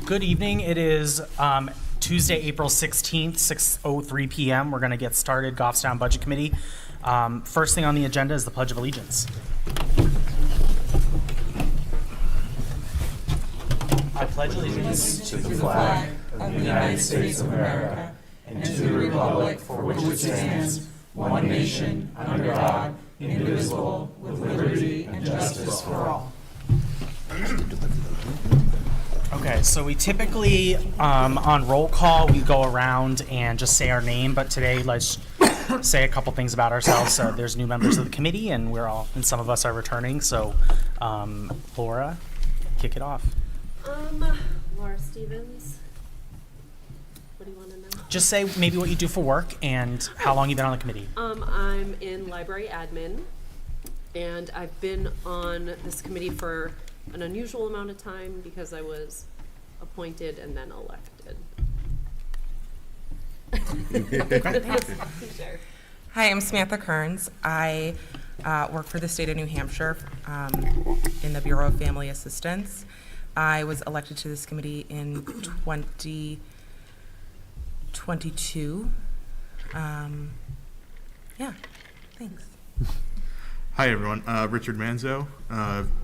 Good evening. It is Tuesday, April 16th, 6:03 p.m. We're going to get started, Goffstown Budget Committee. First thing on the agenda is the Pledge of Allegiance. I pledge allegiance to the flag of the United States of America and to the republic for which it stands, one nation, under God, indivisible, with liberty and justice for all. Okay, so we typically, on roll call, we go around and just say our name, but today let's say a couple things about ourselves. So there's new members of the committee, and some of us are returning. So, Laura, kick it off. Laura Stevens. What do you want to know? Just say maybe what you do for work and how long you've been on the committee. I'm in library admin, and I've been on this committee for an unusual amount of time because I was appointed and then elected. Hi, I'm Samantha Kearns. I work for the state of New Hampshire in the Bureau of Family Assistance. I was elected to this committee in 2022. Yeah, thanks. Hi, everyone. Richard Manzo.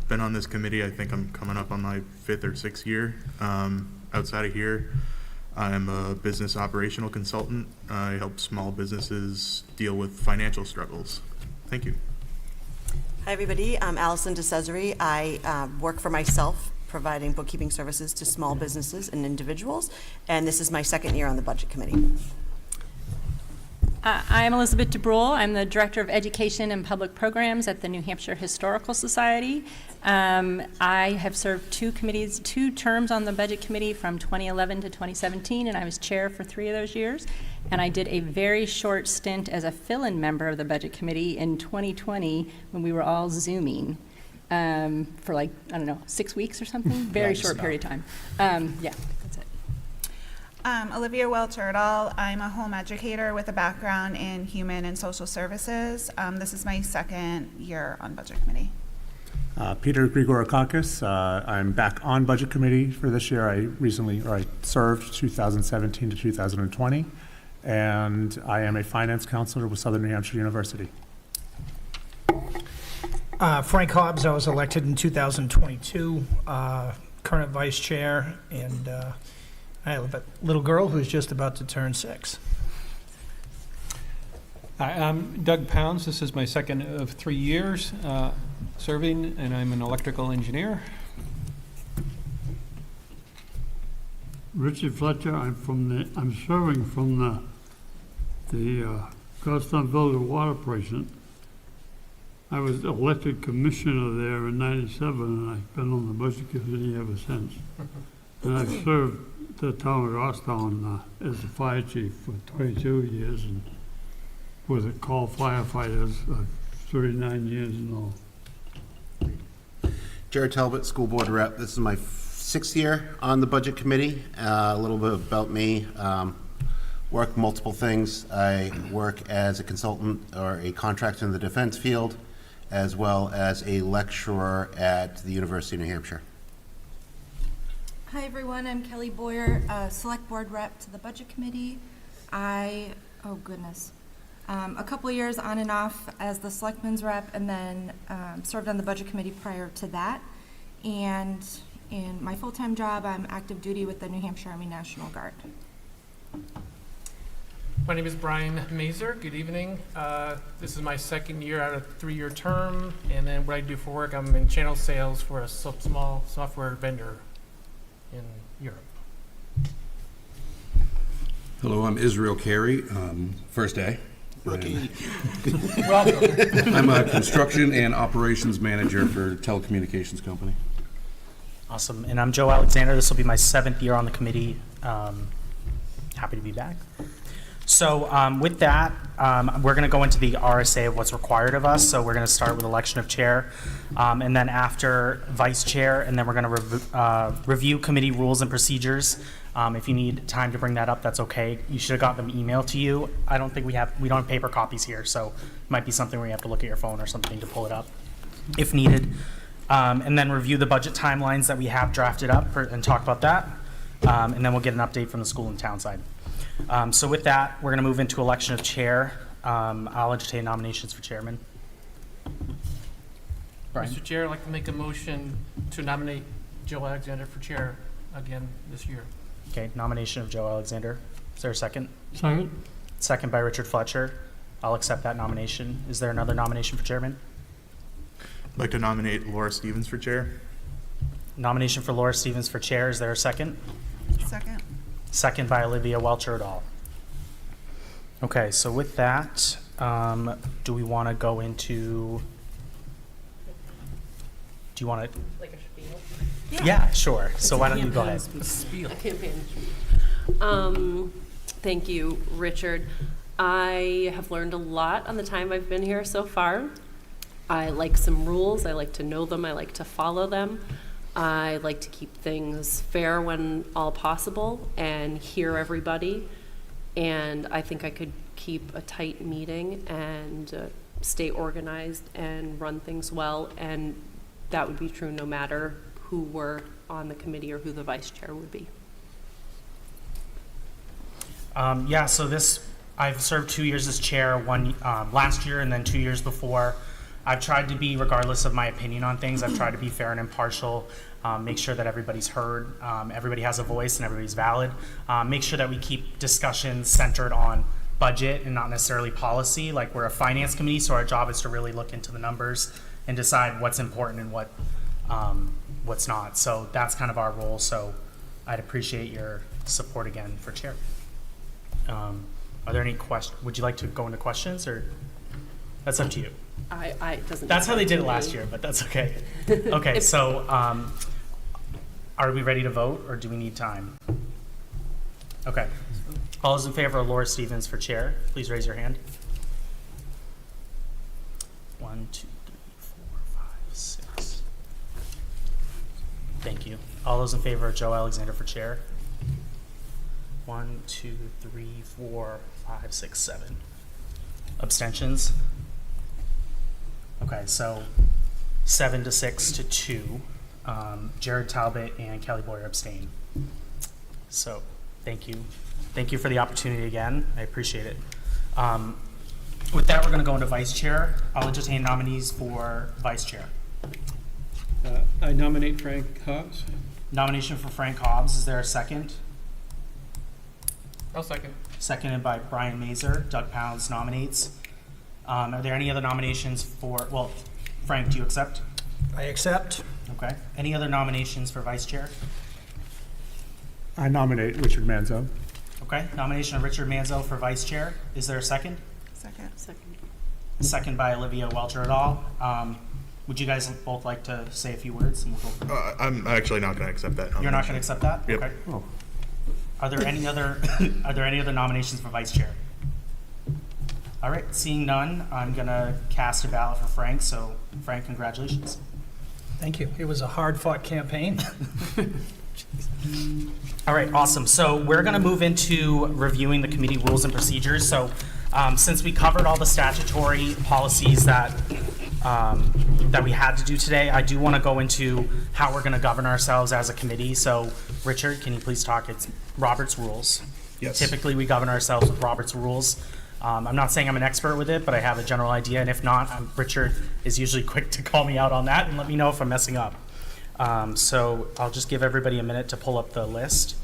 Been on this committee. I think I'm coming up on my 5th or 6th year. Outside of here, I'm a business operational consultant. I help small businesses deal with financial struggles. Thank you. Hi, everybody. I'm Allison DeCesare. I work for myself, providing bookkeeping services to small businesses and individuals, and this is my 2nd year on the Budget Committee. I'm Elizabeth DeBrule. I'm the Director of Education and Public Programs at the New Hampshire Historical Society. I have served two terms on the Budget Committee from 2011 to 2017, and I was chair for 3 of those years. And I did a very short stint as a fill-in member of the Budget Committee in 2020 when we were all Zooming for 6 weeks or something. Very short period of time. Yeah. Olivia Welch-Erdahl. I'm a home educator with a background in human and social services. This is my 2nd year on Budget Committee. Peter Grigorakakis. I'm back on Budget Committee for this year. I served 2017 to 2020, and I am a finance counselor with Southern New Hampshire University. Frank Hobbs. I was elected in 2022, current vice chair, and I have a little girl who's just about to turn 6. I'm Doug Pounds. This is my 2nd of 3 years serving, and I'm an electrical engineer. Richard Fletcher. I'm serving from the Goffstown Village Water Precinct. I was elected commissioner there in '97, and I've been on the Budget Committee ever since. And I've served the town of Goffstown as a fire chief for 22 years and with the call firefighters 39 years and all. Jared Talbot, school board rep. This is my 6th year on the Budget Committee. A little bit about me. Work multiple things. I work as a consultant or a contractor in the defense field, as well as a lecturer at the University of New Hampshire. Hi everyone, I'm Kelly Boyer, select board rep to the Budget Committee. A couple of years on and off as the selectman's rep, and then served on the Budget Committee prior to that. And in my full-time job, I'm active duty with the New Hampshire Army National Guard. My name is Brian Mazer. Good evening. This is my 2nd year out of a 3-year term, and then what I do for work, I'm in channel sales for a small software vendor in Europe. Hello, I'm Israel Carey. First day. Rookie. Welcome. I'm a construction and operations manager for a telecommunications company. Awesome. And I'm Joe Alexander. This will be my 7th year on the committee. Happy to be back. So with that, we're going to go into the RSA of what's required of us. So we're going to start with election of chair, and then after vice chair, and then we're going to review committee rules and procedures. If you need time to bring that up, that's okay. You should have gotten them emailed to you. I don't think we don't have paper copies here, so it might be something where you have to look at your phone or something to pull it up if needed. And then review the budget timelines that we have drafted up and talk about that. and then we'll get an update from the school and town side. So with that, we're going to move into election of chair. I'll entertain nominations for chairman. Brian? Mr. Chair, I'd like to make a motion to nominate Joe Alexander for chair again this year. Okay, nomination of Joe Alexander. Is there a second? Second? Second by Richard Fletcher. I'll accept that nomination. Is there another nomination for chairman? I'd like to nominate Laura Stevens for chair. Nomination for Laura Stevens for chair. Is there a second? Second. Second by Olivia Welcher et al. Okay, so with that, do we want to go into, do you want to? Like a spiel? Yeah, sure. So why don't you go ahead? A campaign. Thank you, Richard. I have learned a lot on the time I've been here so far. I like some rules. I like to know them. I like to follow them. I like to keep things fair when all possible and hear everybody. And I think I could keep a tight meeting and stay organized and run things well. And that would be true no matter who were on the committee or who the vice chair would be. Yeah, so I've served 2 years as chair, one last year and then 2 years before. I've tried to be, regardless of my opinion on things, I've tried to be fair and impartial, make sure that everybody's heard, everybody has a voice and everybody's valid, make sure that we keep discussions centered on budget and not necessarily policy. Like, we're a finance committee, so our job is to really look into the numbers and decide what's important and what's not. So that's kind of our role, so I'd appreciate your support again for chair. Are there any questions? Would you like to go into questions, or that's up to you? It doesn't. That's how they did it matter to last me. year, but that's okay. Okay, so are we ready to vote, or do we need time? Okay. All those in favor of Laura Stevens for chair, please raise your hand. 1, 2, 3, 4, 5, 6. Thank you. All those in favor of Joe Alexander for chair? 1, 2, 3, 4, 5, 6, 7. Abstentions? Okay, so 7 to 6 to 2. Jared Talbot and Kelly Boyer abstain. So, thank you. Thank you for the opportunity again. I appreciate it. With that, we're going to go into vice chair. I'll entertain nominees for vice chair. I nominate Frank Hobbs. Nomination for Frank Hobbs. Is there a second? I'll second. Seconded by Brian Mazer. Doug Pounds nominates. Are there any other nominations for, well, Frank, do you accept? I accept. Okay. Any other nominations for vice chair? I nominate Richard Manzo. Okay. Nomination of Richard Manzo for vice chair. Is there a second? Second. Second by Olivia Welcher et al. Would you guys both like to say a few words? And we'll go from there? I'm actually not going to accept that You're not nomination. going to accept that? Yep. Okay. Oh. Are there any other nominations for vice chair? All right, seeing none, I'm gonna cast a ballot for Frank. So Frank, congratulations. Thank you. It was a hard-fought campaign. All right, awesome. So we're gonna move into reviewing the committee rules and procedures. So since we covered all the statutory policies that we had to do today, I do want to go into how we're going to govern ourselves as a committee. So, Richard, can you please talk? It's Robert's Rules. Yes. Typically, we govern ourselves with Robert's Rules. I'm not saying I'm an expert with it, but I have a general idea. And if not, Richard is usually quick to call me out on that and let me know if I'm messing up. So I'll just give everybody a minute to pull up the list.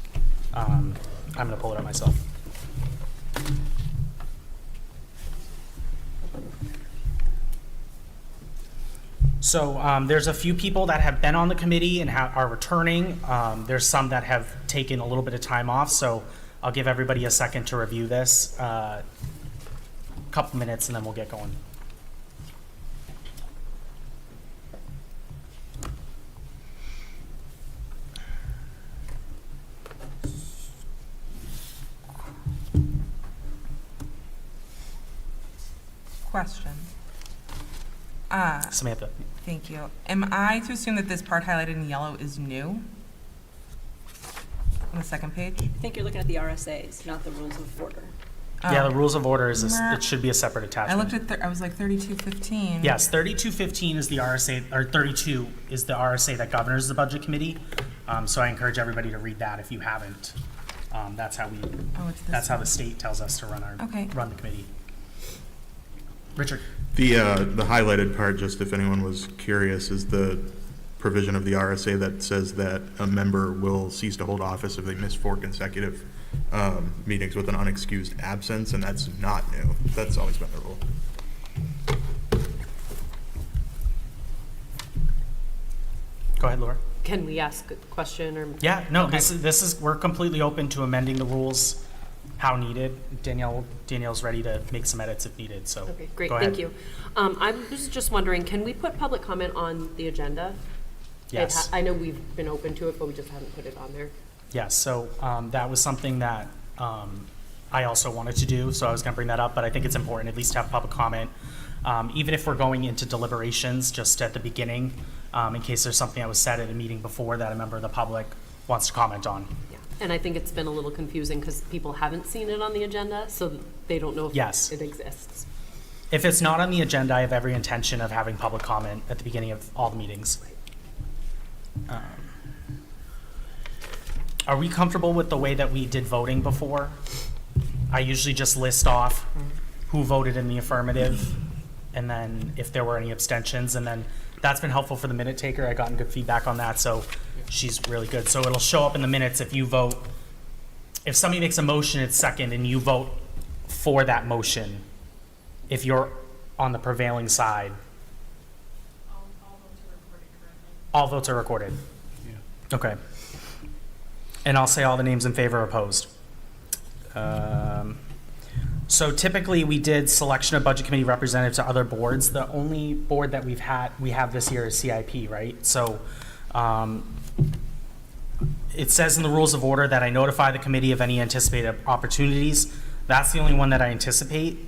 I'm going to pull it up myself. So there's a few people that have been on the committee and are returning. There's some that have taken a little bit of time off, so I'll give everybody a second to review this. Couple minutes and then we'll get going. Question. Samantha. Thank you. Am I to assume that this part highlighted in yellow is new? On the second page? I think you're looking at the RSAs, not the rules of order. Yeah, the rules of order is it should be a separate I attachment. looked at, I was like 3215. Yes, 3215 is the RSA, or 32 is the RSA that governs the budget committee. So I encourage everybody to read that if you haven't. That's how that's how the state tells us to run run the committee. Richard? The highlighted part, just if anyone was curious, is the provision of the RSA that says that a member will cease to hold office if they miss 4 consecutive meetings with an unexcused absence, and that's not new. That's always been the rule. Go ahead, Laura. Can we ask a question or? Yeah, no, Okay. this is, we're completely open to amending the rules how needed. Danielle's ready to make some edits if needed, so. Okay, great, go ahead. thank you. I was just wondering, can we put public comment on the agenda? Yes. I know we've been open to it, but we just haven't put it on there. Yes, so that was something that I also wanted to do, so I was gonna bring that up, but I think it's important at least to have public comment. Even if we're going into deliberations, just at the beginning, in case there's something that was said at a meeting before that a member of the public wants to comment on. Yeah. And I think it's been a little confusing because people haven't seen it on the agenda, so they don't know if Yes. it exists. If it's not on the agenda, I have every intention of having public comment at the beginning of all the meetings. Are we comfortable with the way that we did voting before? I usually just list off who voted in the affirmative, and then if there were any abstentions, and then that's been helpful for the minute taker. I've gotten good feedback on that, so she's really good. So it'll show up in the minutes if you vote, if somebody makes a motion, it's second, and you vote for that motion, if you're on the prevailing side. All votes are recorded. Okay. And I'll say all the names in favor or opposed. So typically we did selection of budget committee representatives to other boards. The only board that we have this year is CIP, right? So it says in the rules of order that I notify the committee of any anticipated opportunities. That's the only one that I anticipate.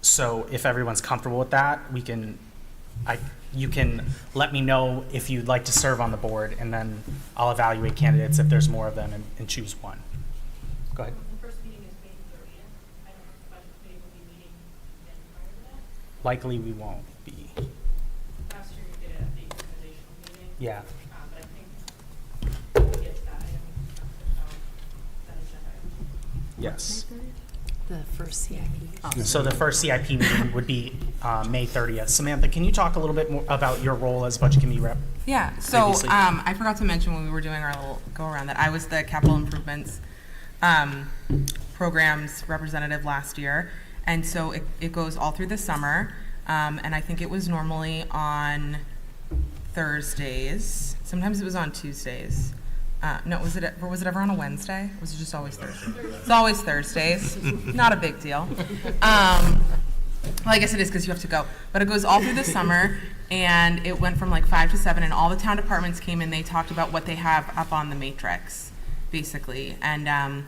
So if everyone's comfortable with that, you can let me know if you'd like to serve on the board, and then I'll evaluate candidates if there's more of them and choose one. Go ahead. The first meeting is May 30th. I don't know if the budget committee will be meeting again prior to that. Likely we won't be. Last year we did it at the organizational meeting. Yeah. But I think when we get to that item, we have to put out that agenda item. Yes. The first CIP. So the first CIP meeting would be May 30th. Samantha, can you talk a little bit more about your role as budget committee rep? Yeah, so previously? I forgot to mention when we were doing our little go-around that I was the capital improvements programs representative last year. And so it goes all through the summer. And I think it was normally on Thursdays. Sometimes it was on Tuesdays. No, was it ever on a Wednesday? Or was it just always Thursday? It's always Thursdays. Not a big deal. Well, I guess it is because you have to go. But it goes all through the summer, and it went from like 5 to 7, and all the town departments came in. They talked about what they have up on the matrix, basically. And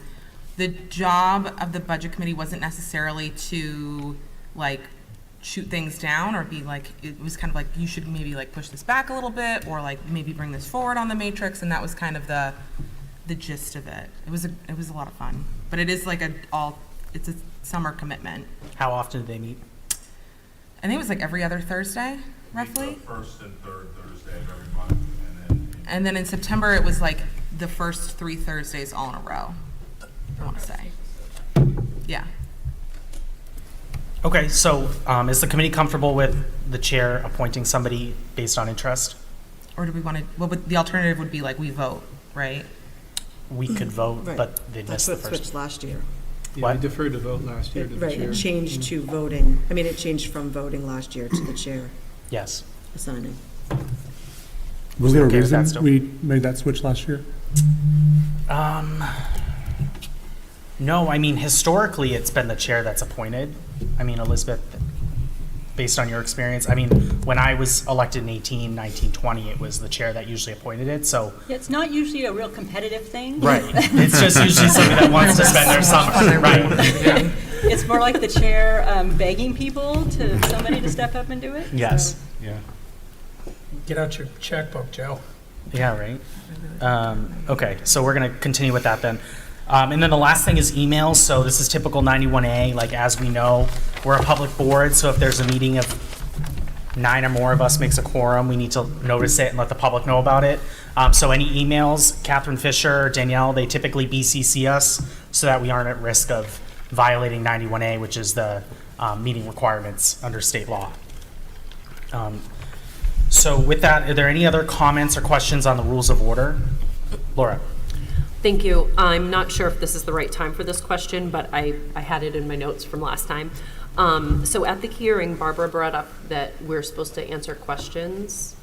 the job of the budget committee wasn't necessarily to like shoot things down or be like, it was kind of like, you should maybe like push this back a little bit, or like maybe bring this forward on the matrix, and that was kind of the gist of it. It was a lot of fun, but it is like it's a summer commitment. How often do they meet? I think it was like every other Thursday, roughly. The first and third Thursday of every month, And then in September, it was like the first 3 Thursdays all in a row, I want to say. Yeah. Okay, so is the committee comfortable with the chair appointing somebody based on interest? Or do we want to, well, but the alternative would be like we vote, right? We could vote, Right. but they'd miss That's the what first. switched last year. Yeah, I deferred to vote last year to the Right, chair. it changed to voting. I mean, it changed from voting last year to the chair Yes. assigning. Was there a Okay with that reason still? we made that switch last year? No, I mean, historically, it's been the chair that's appointed. I mean, Elizabeth, based on your experience, I mean, when I was elected in 18, 19, 20, it was the chair that usually appointed it, so. It's not usually a real competitive thing. Right, it's just usually somebody that wants to spend their summer, right? It's more like the chair begging people to, somebody to step up and do it. Yes, So- yeah. Get out your checkbook, Joe. Yeah, right. Okay, so we're gonna continue with that then. And then the last thing is emails. So this is typical 91A. Like, as we know, we're a public board, so if there's a meeting of 9 or more of us makes a quorum, we need to notice it and let the public know about it. So any emails, Catherine Fisher, Danielle, they typically BCC us so that we aren't at risk of violating 91A, which is the meeting requirements under state law. So with that, are there any other comments or questions on the rules of order? Laura? Thank you. I'm not sure if this is the right time for this question, but I had it in my notes from last time. So at the hearing, Barbara brought up that we're supposed to answer questions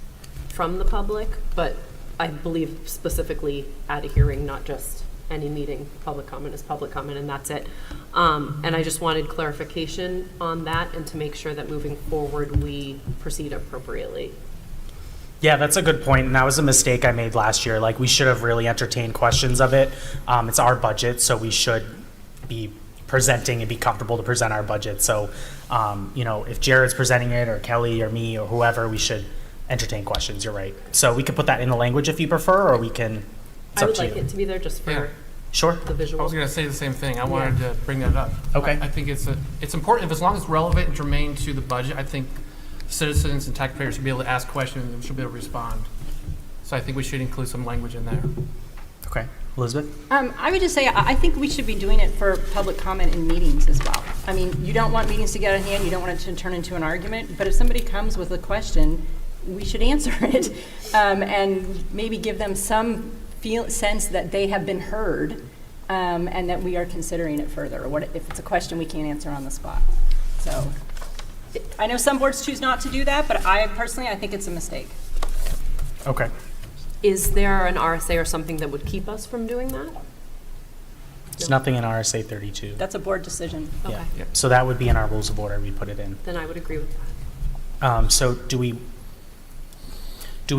from the public, but I believe specifically at a hearing, not just any meeting. Public comment is public comment, and that's it. And I just wanted clarification on that and to make sure that moving forward, we proceed appropriately. Yeah, that's a good point, and that was a mistake I made last year. Like, we should have really entertained questions of it. It's our budget, so we should be presenting and be comfortable to present our budget. So, you know, if Jared's presenting it, or Kelly, or me, or whoever, we should entertain questions, you're right. So we could put that in the language if you prefer, or we can, it's I up would to like you. it to be there just for Sure. the visual. I was going to say the same thing. I wanted to bring that up. Okay. I think it's important, if as long as it's relevant and germane to the budget, I think citizens and taxpayers should be able to ask questions and should be able to respond. So I think we should include some language in there. Okay. Elizabeth? I would just say, I think we should be doing it for public comment in meetings as well. I mean, you don't want meetings to get out of hand, you don't want it to turn into an argument, but if somebody comes with a question, we should answer it, and maybe give them some sense that they have been heard, and that we are considering it further, or what if it's a question we can't answer on the spot. So, I know some boards choose not to do that, but I think it's a mistake. Okay. Is there an RSA or something that would keep us from doing that? There's nothing in RSA 32. That's a board decision. Okay. Yeah. So that would be in our rules of order, we put it in. Then I would agree with that. So do we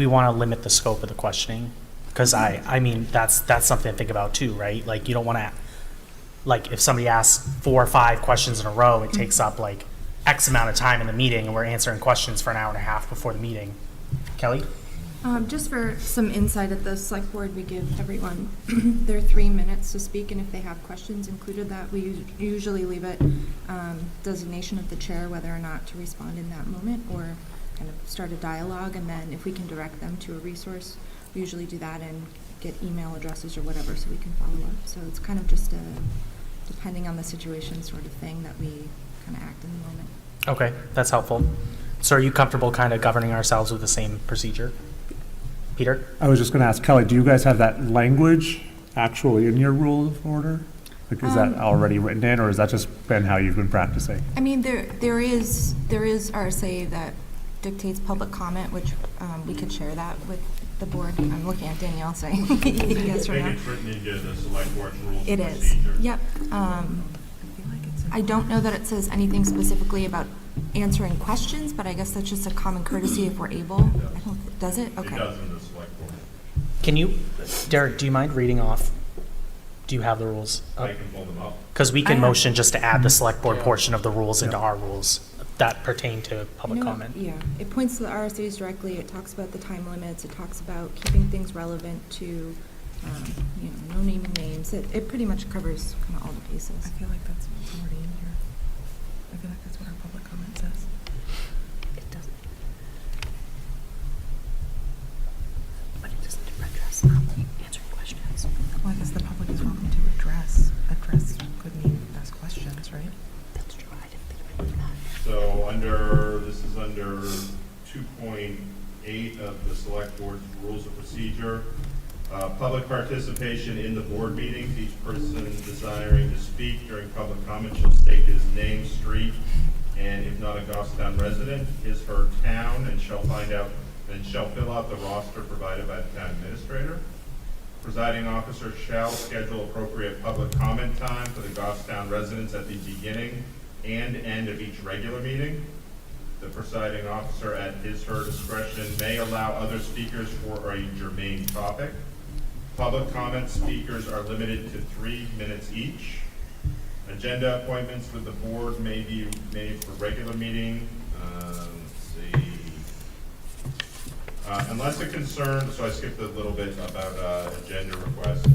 want to limit the scope of the questioning? Because I mean, that's something to think about too, right? Like, you don't want to, like, if somebody asks 4 or 5 questions in a row, it takes up like X amount of time in the meeting, and we're answering questions for an hour and a half before the meeting. Kelly? Just for some insight at the select board, we give everyone their 3 minutes to speak, and if they have questions included that, we usually leave it designation of the chair whether or not to respond in that moment or kind of start a dialogue, and then if we can direct them to a resource, we usually do that and get email addresses or whatever so we can follow up. So it's kind of just a, depending on the situation sort of thing that we kind of act in the moment. Okay, that's helpful. So are you comfortable kind of governing ourselves with the same procedure? Peter? I was just going to ask Kelly, do you guys have that language actually in your rule of order? Like, is that already written in, or has that just been how you've been practicing? I mean, there is RSA that dictates public comment, which we could share that with the board. I'm looking at Danielle saying yes or no. It's written into the select board's rules It of is. procedure. Yep. I don't know that it says anything specifically about answering questions, but I guess that's just a common courtesy if we're able. I don't, does it? Okay. It does in the select board. Can you, Derek, do you mind reading off? Do you have the rules? I can pull them up. Because we I can have- motion just to add the select board portion of the rules into our rules that pertain to public No, comment. Yeah, it points to the RSAs directly. It talks about the time limits. It talks about keeping things relevant to, no naming names. It pretty much covers kind of all the bases. I feel like that's what's already in here. I feel like that's what our public comment says. It doesn't. But it doesn't address answering questions. Well, I guess the public is welcome to address. Address could mean ask questions, right? That's true. I didn't think of it that. So this is under 2.8 of the select board's rules of procedure. Public participation in the board meetings. Each person desiring to speak during public comment shall state his name, street, and if not a Goffstown resident, his, her town, and shall fill out the roster provided by the town administrator. Presiding officer shall schedule appropriate public comment time for the Goffstown residents at the beginning and end of each regular meeting. The presiding officer, at his, her discretion, may allow other speakers for a germane topic. Public comment speakers are limited to 3 minutes each. Agenda appointments with the board may be made for regular meeting. Let's see. Unless a concern, so I skipped a little bit about agenda requests.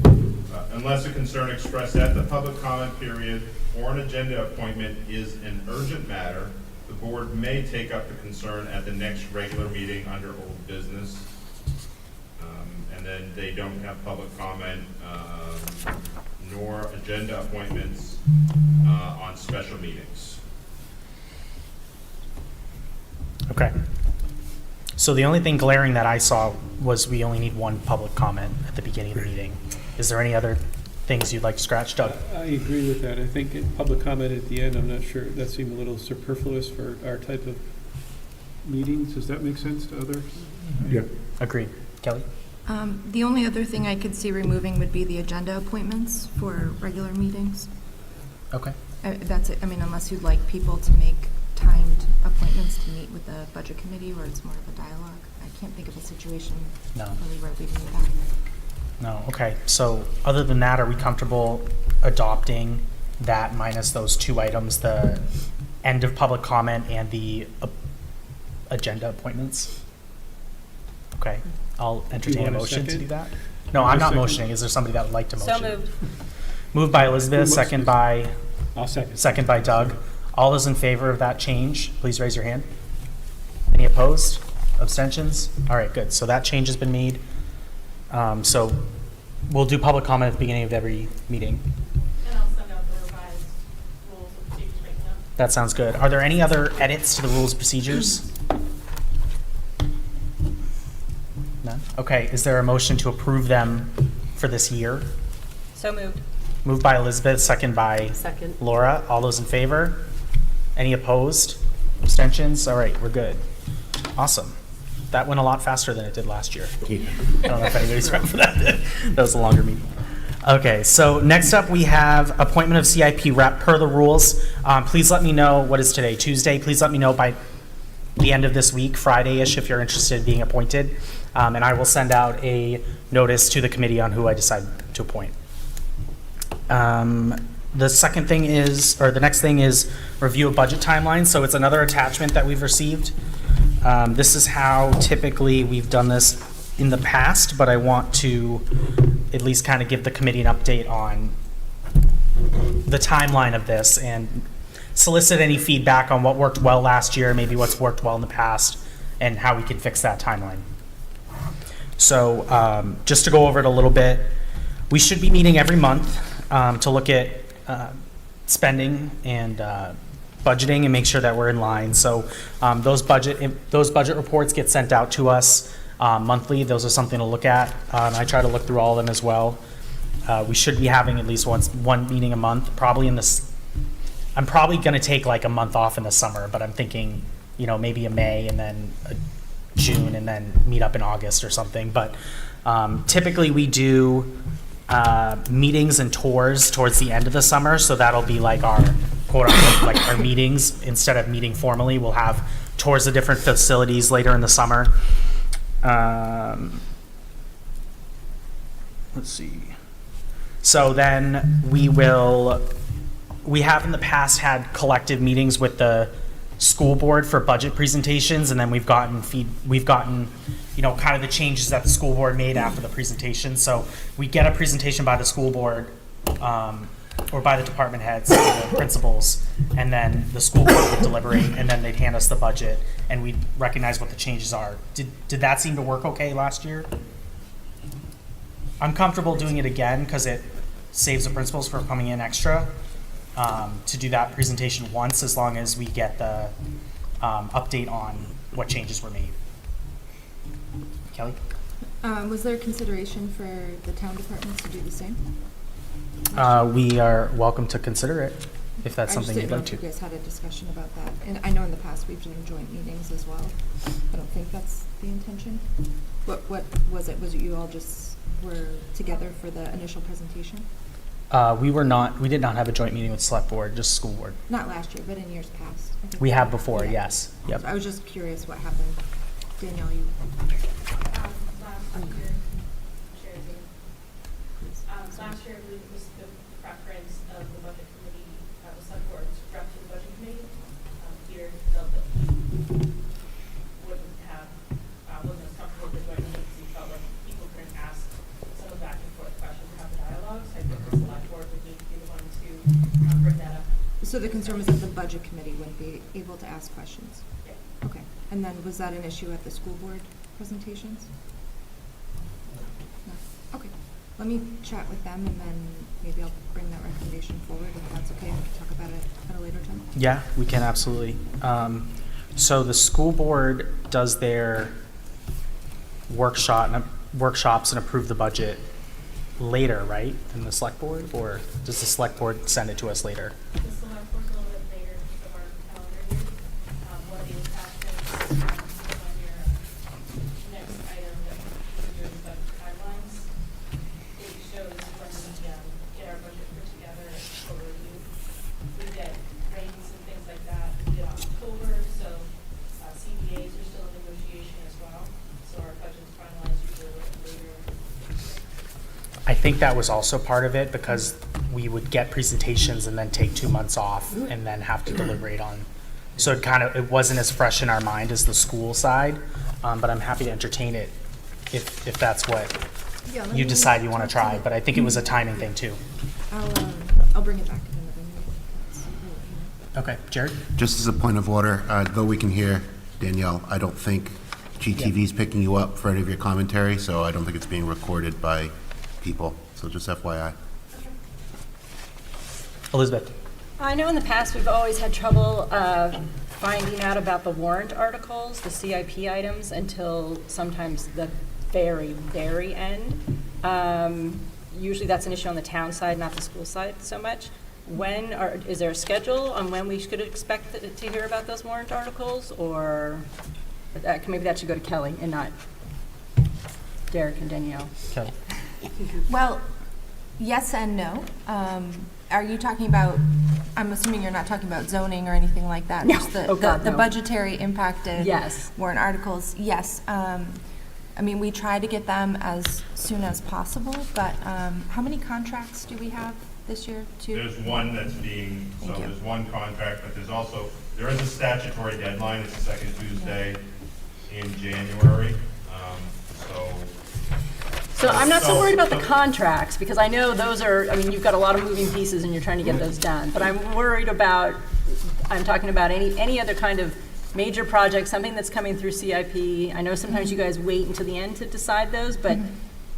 Unless a concern expressed at the public comment period or an agenda appointment is an urgent matter The board may take up the concern at the next regular meeting under old business. And then they don't have public comment, nor agenda appointments on special meetings. Okay. So the only thing glaring that I saw was we only need one public comment at the beginning of the meeting. Is there any other things you'd like to scratch, Doug? I agree with that. I think in public comment at the end, I'm not sure, that seemed a little superfluous for our type of meetings. Does that make sense to others? Yeah. Agreed. Kelly? The only other thing I could see removing would be the agenda appointments for regular meetings. Okay. That's it. I mean, unless you'd like people to make timed appointments to meet with the budget committee where it's more of a dialogue. I can't think of a situation No. really where we need that. No, okay. So other than that, are we comfortable adopting that minus those two items, the end of public comment and the agenda appointments? Okay, I'll entertain a want a motion to second? do that. No, Want a I'm not second? motioning. Is there somebody that would like to motion? So moved. Moved by Elizabeth, second by, I'll second. second by Doug. All those in favor of that change, please raise your hand. Any opposed? Abstentions? All right, good. So that change has been made. So we'll do public comment at the beginning of every meeting. And I'll send out the revised rules of procedures right now. That sounds good. Are there any other edits to the rules of procedures? None? Okay, is there a motion to approve them for this year? So moved. Moved by Elizabeth, second by Second. Laura. All those in favor? Any opposed? Abstentions? All right, we're good. Awesome. That went a lot faster than it did last year. I don't know if anybody's ready for that. That was a longer meeting. Okay, so next up we have appointment of CIP rep per the rules. Please let me know, what is today, Tuesday? Please let me know by the end of this week, Friday-ish, if you're interested in being appointed. And I will send out a notice to the committee on who I decide to appoint. The second thing is, or the next thing is review of budget timelines. So it's another attachment that we've received. This is how typically we've done this in the past, but I want to at least kind of give the committee an update on the timeline of this and solicit any feedback on what worked well last year, maybe what's worked well in the past, and how we can fix that timeline. So just to go over it a little bit, we should be meeting every month to look at spending and budgeting and make sure that we're in line. So those budget reports get sent out to us monthly. Those are something to look at. I try to look through all of them as well. We should be having at least one meeting a month, probably in this. I'm probably going to take like a month off in the summer, but I'm thinking, maybe a May and then a June and then meet up in August or something. But typically we do meetings and tours towards the end of the summer. So that'll be like our quote unquote, like our meetings. Instead of meeting formally, we'll have tours of different facilities later in the summer. Let's see. So then we have in the past had collective meetings with the school board for budget presentations, and then we've gotten kind of the changes that the school board made after the presentation. So we get a presentation by the school board or by the department heads, the principals, and then the school board would deliberate, and then they'd hand us the budget, and we'd recognize what the changes are. Did that seem to work okay last year? I'm comfortable doing it again because it saves the principals from coming in extra to do that presentation once, as long as we get the update on what changes were made. Kelly? Was there consideration for the town departments to do the same? We are welcome to consider it if that's something you'd like I just didn't know to. if you guys had a discussion about that. And I know in the past we've done joint meetings as well. I don't think that's the intention. What was it? Was it you all just were together for the initial presentation? We did not have a joint meeting with select board, just school board. Not last year, but in years past. I think We have before, yes. Yep. I was just curious what happened. Danielle, you. Last year, I believe it was the preference of the budget committee, the select board to rep to the budget committee. Peter felt that he wasn't as comfortable with the joint meetings. He felt like people couldn't ask some of the back and forth questions, have the dialogue. So I think the select board would need to be the one to bring that up. So the concern was that the budget committee wouldn't be able to ask questions? Yeah. Okay, and then was that an issue at the school board presentations? No, okay. Let me chat with them and then maybe I'll bring that recommendation forward if that's okay. We can talk about it at a later time. Yeah, we can absolutely. So the school board does their workshops and approve the budget later, right, than the select board? Or does the select board send it to us later? The select board's a little bit later of our calendar year. One of the attachments on your next item that is your budget timelines, it shows when we get our budget put together for review. We get rates and things like that in October, so CBAs are still in negotiation as well. So our budget's finalized usually a little bit later. I think that was also part of it because we would get presentations and then take 2 months off and then have to deliberate on. So it wasn't as fresh in our mind as the school side, but I'm happy to entertain it if that's what Yeah, let you me decide you want to talk to try. the- But I think it was a timing thing too. I'll bring it back at another meeting. That's Okay, Jared? Just as a point of order, though we can hear Danielle, I don't think GTV is picking you up for any of your commentary, so I don't think it's being recorded by people. So just FYI. Elizabeth? I know in the past, we've always had trouble finding out about the warrant articles, the CIP items, until sometimes the very, very end. Usually that's an issue on the town side, not the school side so much. Is there a schedule on when we should expect to hear about those warrant articles? Or maybe that should go to Kelly and not Derek and Danielle. Kelly? Well, yes and no. Are you talking about, I'm assuming you're not talking about zoning or anything like that? No. Just the, Oh, God, the no. budgetary impacted Yes. warrant articles? Yes. I mean, we try to get them as soon as possible, but how many contracts do we have this year? Two? There's one that's being, so Thank you. there's one contract, but there is a statutory deadline, it's the second Tuesday in January, So I'm not so worried about the contracts, because I know those are, I mean, you've got a lot of moving pieces and you're trying to get those done. But I'm worried about, I'm talking about any other kind of major project, something that's coming through CIP. I know sometimes you guys wait until the end to decide those, but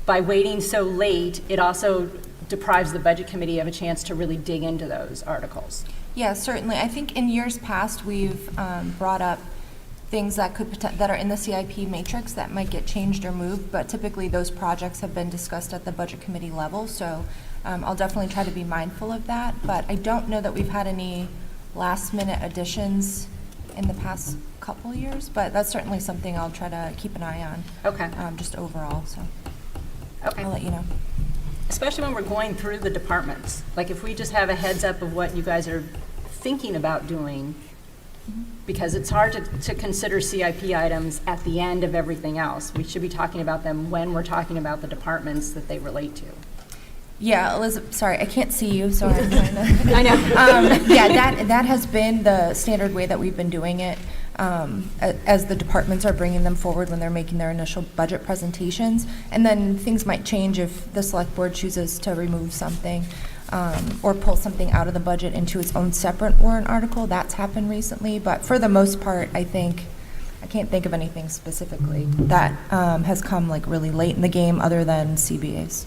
by waiting so late, it also deprives the budget committee of a chance to really dig into those articles. Yeah, certainly. I think in years past, we've brought up things that that are in the CIP matrix that might get changed or moved, but typically those projects have been discussed at the budget committee level, so I'll definitely try to be mindful of that, but I don't know that we've had any last-minute additions in the past couple years, but that's certainly something I'll try to keep an eye on. Okay. Just overall, so Okay. I'll let you know. Especially when we're going through the departments. Like if we just have a heads up of what you guys are thinking about doing, because it's hard to consider CIP items at the end of everything else. We should be talking about them when we're talking about the departments that they relate to. Yeah, Elizabeth, sorry, I can't see you, so I'm trying to. I know. Yeah, that has been the standard way that we've been doing it, as the departments are bringing them forward when they're making their initial budget presentations. And then things might change if the select board chooses to remove something, or pull something out of the budget into its own separate warrant article. That's happened recently, but for the most part, I can't think of anything specifically that has come like really late in the game other than CBAs.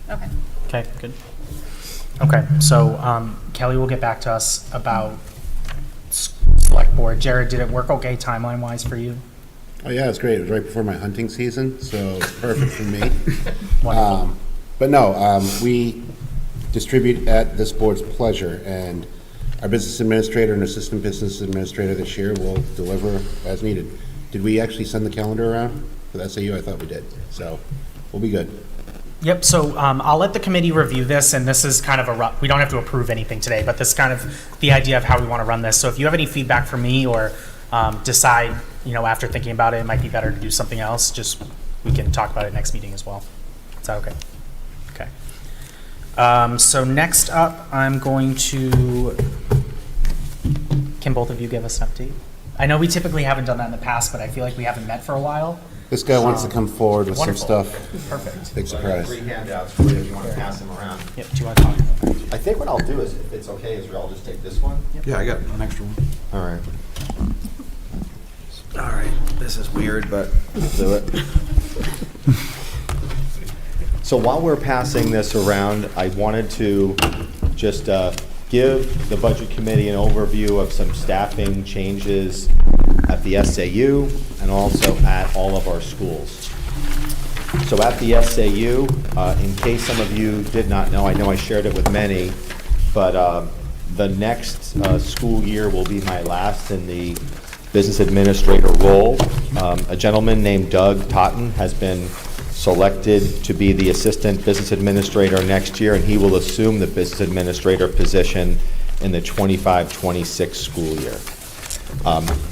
Okay. Okay, good. Okay, so Kelly will get back to us about select board. Jared, did it work okay timeline-wise for you? Oh, yeah, it was great. It was right before my hunting season, so it's perfect for me. Wonderful. But no, we distribute at this board's pleasure, and our business administrator and assistant business administrator this year will deliver as needed. Did we actually send the calendar around for the SAU? I thought we did, so we'll be good. Yep, so I'll let the committee review this, and this is kind of a rough, we don't have to approve anything today, but this is kind of the idea of how we want to run this. So if you have any feedback from me or decide, after thinking about it, it might be better to do something else, just, we can talk about it next meeting as well. Is that okay? Okay. So next up, I'm going to, can both of you give us an update? I know we typically haven't done that in the past, but I feel like we haven't met for a while. This guy wants to come forward with some Wonderful. stuff. Perfect. Big surprise. 3 handouts for you if you want to pass them around. Yep, do you want to talk about that? I think what I'll do is, if it's okay, is I'll just take this one. Yeah, I got an extra one. All right. All right, this is weird, but we'll do it. So while we're passing this around, I wanted to just give the Budget Committee an overview of some staffing changes at the SAU and also at all of our schools. So at the SAU, in case some of you did not know I shared it with many, but the next school year will be my last in the business administrator role. A gentleman named Doug Totten has been selected to be the assistant business administrator next year, and he will assume the business administrator position in the 25-26 school year.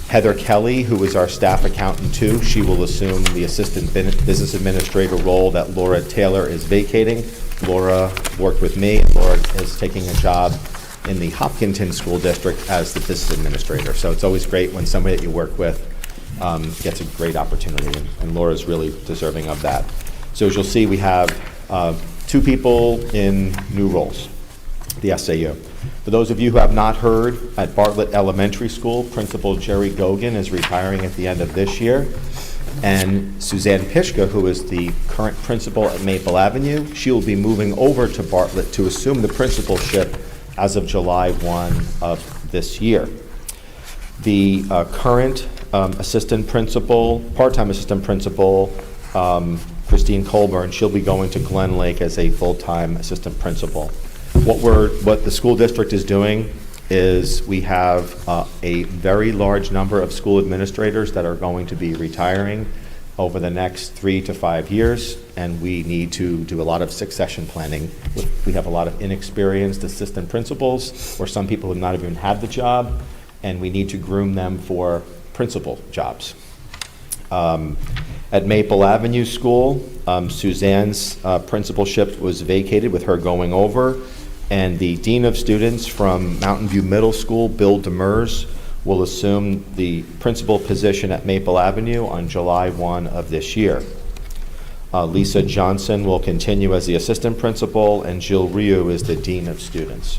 Heather Kelly, who is our staff accountant too, she will assume the assistant business administrator role that Laura Taylor is vacating. Laura worked with me, and Laura is taking a job in the Hopkinton School District as the business administrator. So it's always great when somebody that you work with gets a great opportunity, and Laura's really deserving of that. So as you'll see, we have 2 people in new roles, the SAU. For those of you who have not heard, at Bartlett Elementary School, Principal Jerry Gogan is retiring at the end of this year. And Suzanne Pishka, who is the current principal at Maple Avenue, she will be moving over to Bartlett to assume the principalship as of July 1 of this year. The current assistant principal, part-time assistant principal, Christine Colburn, she'll be going to Glen Lake as a full-time assistant principal. What the school district is doing is we have a very large number of school administrators that are going to be retiring over the next 3 to 5 years, and we need to do a lot of succession planning. We have a lot of inexperienced assistant principals, or some people who have not even had the job, and we need to groom them for principal jobs. At Maple Avenue School, Suzanne's principalship was vacated with her going over, and the Dean of Students from Mountain View Middle School, Bill Demers, will assume the principal position at Maple Avenue on July 1 of this year. Lisa Johnson will continue as the assistant principal, and Jill Ryu is the Dean of Students.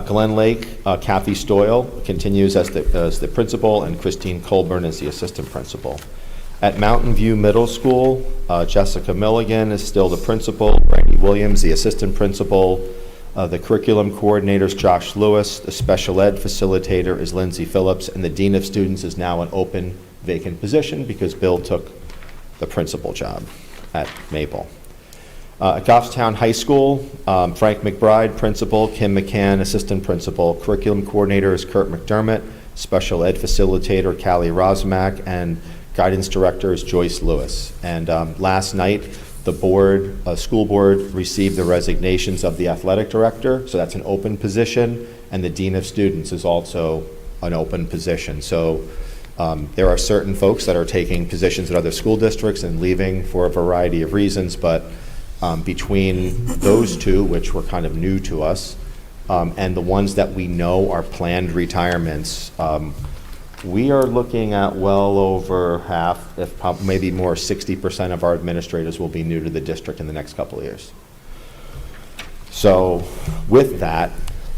Glen Lake, Kathy Stoyle continues as the principal, and Christine Colburn is the assistant principal. At Mountain View Middle School, Jessica Milligan is still the principal, Randy Williams the assistant principal, the curriculum coordinator is Josh Lewis, the special ed facilitator is Lindsay Phillips, and the Dean of Students is now an open vacant position because Bill took the principal job at Maple. At Goffstown High School, Frank McBride, principal, Kim McCann, assistant principal, curriculum coordinator is Kurt McDermott, special ed facilitator Callie Rosmack, and guidance director is Joyce Lewis. And last night, the school board received the resignations of the athletic director, so that's an open position, and the dean of students is also an open position. So there are certain folks that are taking positions at other school districts and leaving for a variety of reasons, but between those two, which were kind of new to us, and the ones that we know are planned retirements, we are looking at well over half, if maybe more, 60% of our administrators will be new to the district in the next couple of years. So with that,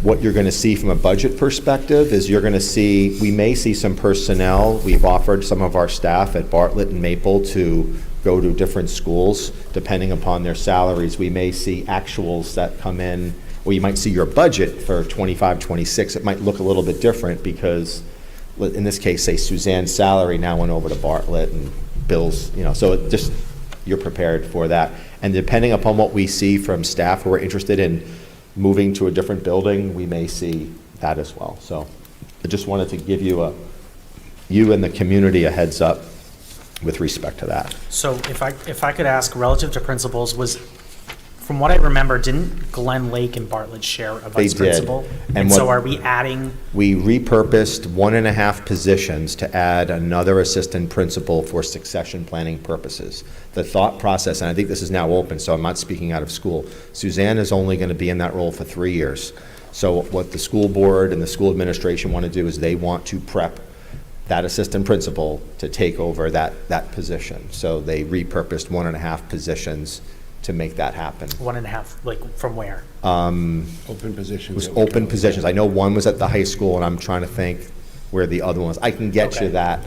what you're going to see from a budget perspective is you're going to see, we may see some personnel. We've offered some of our staff at Bartlett and Maple to go to different schools depending upon their salaries. We may see actuals that come in, or you might see your budget for 25, 26. It might look a little bit different because in this case, say Suzanne's salary now went over to Bartlett and Bill's, so it just, you're prepared for that. And depending upon what we see from staff who are interested in moving to a different building, we may see that as well. So I just wanted to give you and the community a heads up with respect to that. So if I could ask, relative to principals, from what I remember, didn't Glen Lake and Bartlett share a vice principal? And so are we adding? We repurposed 1.5 positions to add another assistant principal for succession planning purposes. The thought process, and I think this is now open, so I'm not speaking out of school, Suzanne is only going to be in that role for 3 years. So what the school board and the school administration want to do is they want to prep that assistant principal to take over that position. So they repurposed 1.5 positions to make that happen. 1.5, like from where? Open positions. It was open positions. I know one was at the high school, and I'm trying to think where the other one was. I can get you that.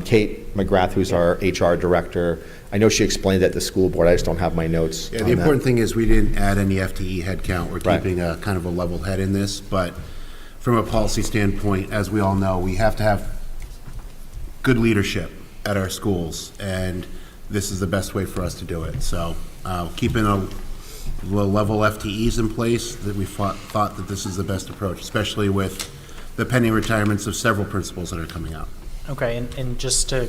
Kate McGrath, who's our HR director, I know she explained that to the school board. I just don't have my notes. Yeah, on the that. important thing is we didn't add any FTE headcount. We're Right. keeping a kind of a level head in this, but from a policy standpoint, as we all know, we have to have good leadership at our schools, and this is the best way for us to do it. So keeping a low-level FTEs in place, that we thought that this is the best approach, especially with the pending retirements of several principals that are coming out. Okay, and just to,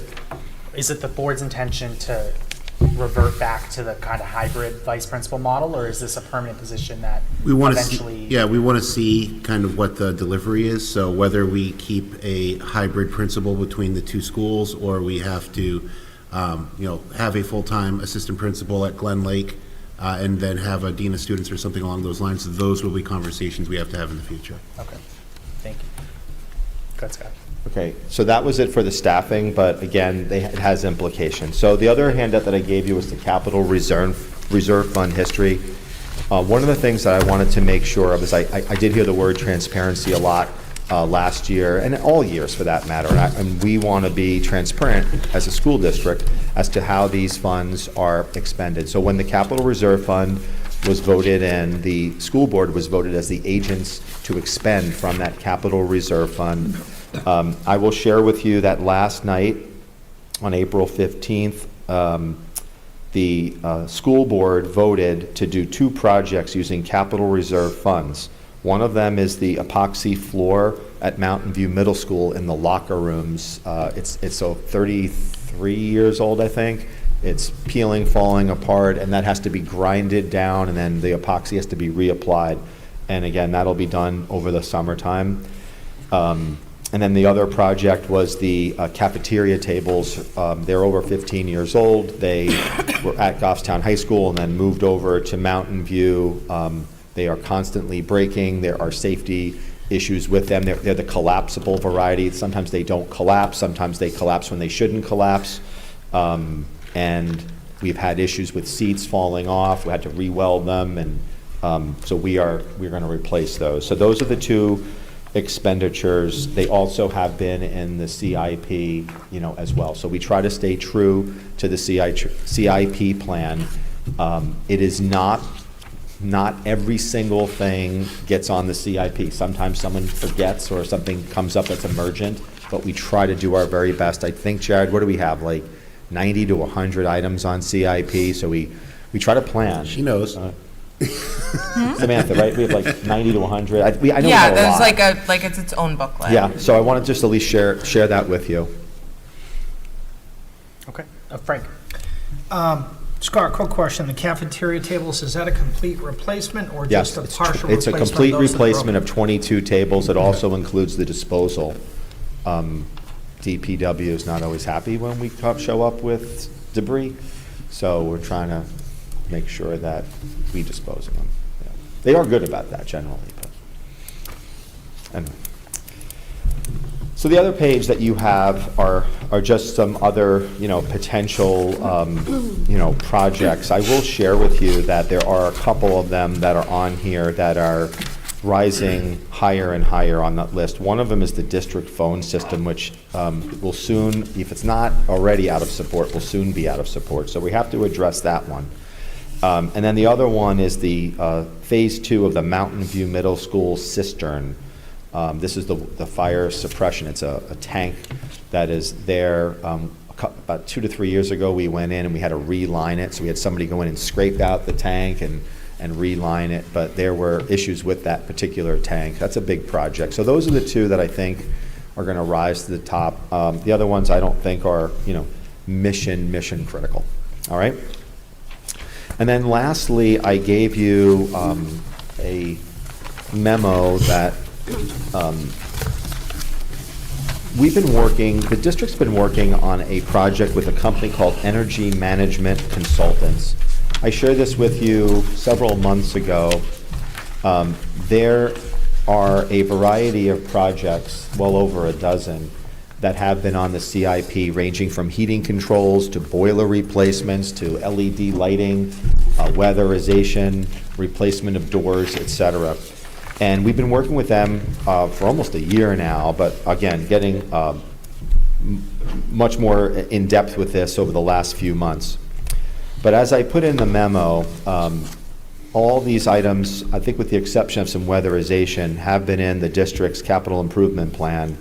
is it the board's intention to revert back to the kind of hybrid vice principal model, or is this a permanent position that We want to eventually? see, we want to see kind of what the delivery is, so whether we keep a hybrid principal between the two schools, or we have to, have a full-time assistant principal at Glen Lake, and then have a dean of students or something along those lines. Those will be conversations we have to have in the future. Okay, thank you. Good, Scott. Okay, so that was it for the staffing, but again, it has implications. So the other handout that I gave you was the capital reserve fund history. One of the things that I wanted to make sure of is I did hear the word transparency a lot last year, and all years for that matter, and we want to be transparent as a school district as to how these funds are expended. So when the capital reserve fund was voted in, the school board was voted as the agents to expend from that capital reserve fund. I will share with you that last night, on April 15th, the school board voted to do 2 projects using capital reserve funds. One of them is the epoxy floor at Mountain View Middle School in the locker rooms. It's so 33 years old, I think. It's peeling, falling apart, and that has to be grinded down, and then the epoxy has to be reapplied. And again, that'll be done over the summertime. And then the other project was the cafeteria tables. They're over 15 years old. They were at Goffstown High School and then moved over to Mountain View. They are constantly breaking. There are safety issues with them. They're the collapsible variety. Sometimes they don't collapse. Sometimes they collapse when they shouldn't collapse. And we've had issues with seats falling off. We had to re-weld them, and so we're going to replace those. So those are the 2 expenditures. They also have been in the CIP, as well. So we try to stay true to the CIP plan. It is not every single thing gets on the CIP. Sometimes someone forgets or something comes up that's emergent, but we try to do our very best. I think, Jared, what do we have, like 90 to 100 items on CIP? So we try to plan. She knows. Samantha, right? We have like 90 to 100. I know we have a there's lot. like it's its own booklet. Yeah, so I wanted just at least share that with you. Okay, Frank. Scott, quick question. The cafeteria tables, is that a complete replacement or Yes, just a partial replacement? it's a complete of those that are replacement of broken? 22 tables. It also includes the disposal. DPW is not always happy when we show up with debris, so we're trying to make sure that we dispose of them. Yeah. They are good about that generally, but anyway. So the other page that you have are just some other, potential, projects. I will share with you that there are a couple of them that are on here that are rising higher and higher on that list. One of them is the district phone system, which will soon, if it's not already out of support, will soon be out of support. So we have to address that one. And then the other one is the phase 2 of the Mountain View Middle School cistern. This is the fire suppression. It's a tank that is there. About 2 to 3 years ago, we went in and we had to reline it. So we had somebody go in and scrape out the tank and reline it. But there were issues with that particular tank. That's a big project. So those are the 2 that I think are going to rise to the top. The other ones I don't think are, mission critical. All right. And then lastly, I gave you a memo that the district's been working on a project with a company called Energy Management Consultants. I shared this with you several months ago. There are a variety of projects, well over a dozen, that have been on the CIP, ranging from heating controls to boiler replacements to LED lighting, weatherization, replacement of doors, et cetera. And we've been working with them for almost a year now, but again, getting much more in depth with this over the last few months. But as I put in the memo, all these items, I think with the exception of some weatherization, have been in the district's capital improvement plan.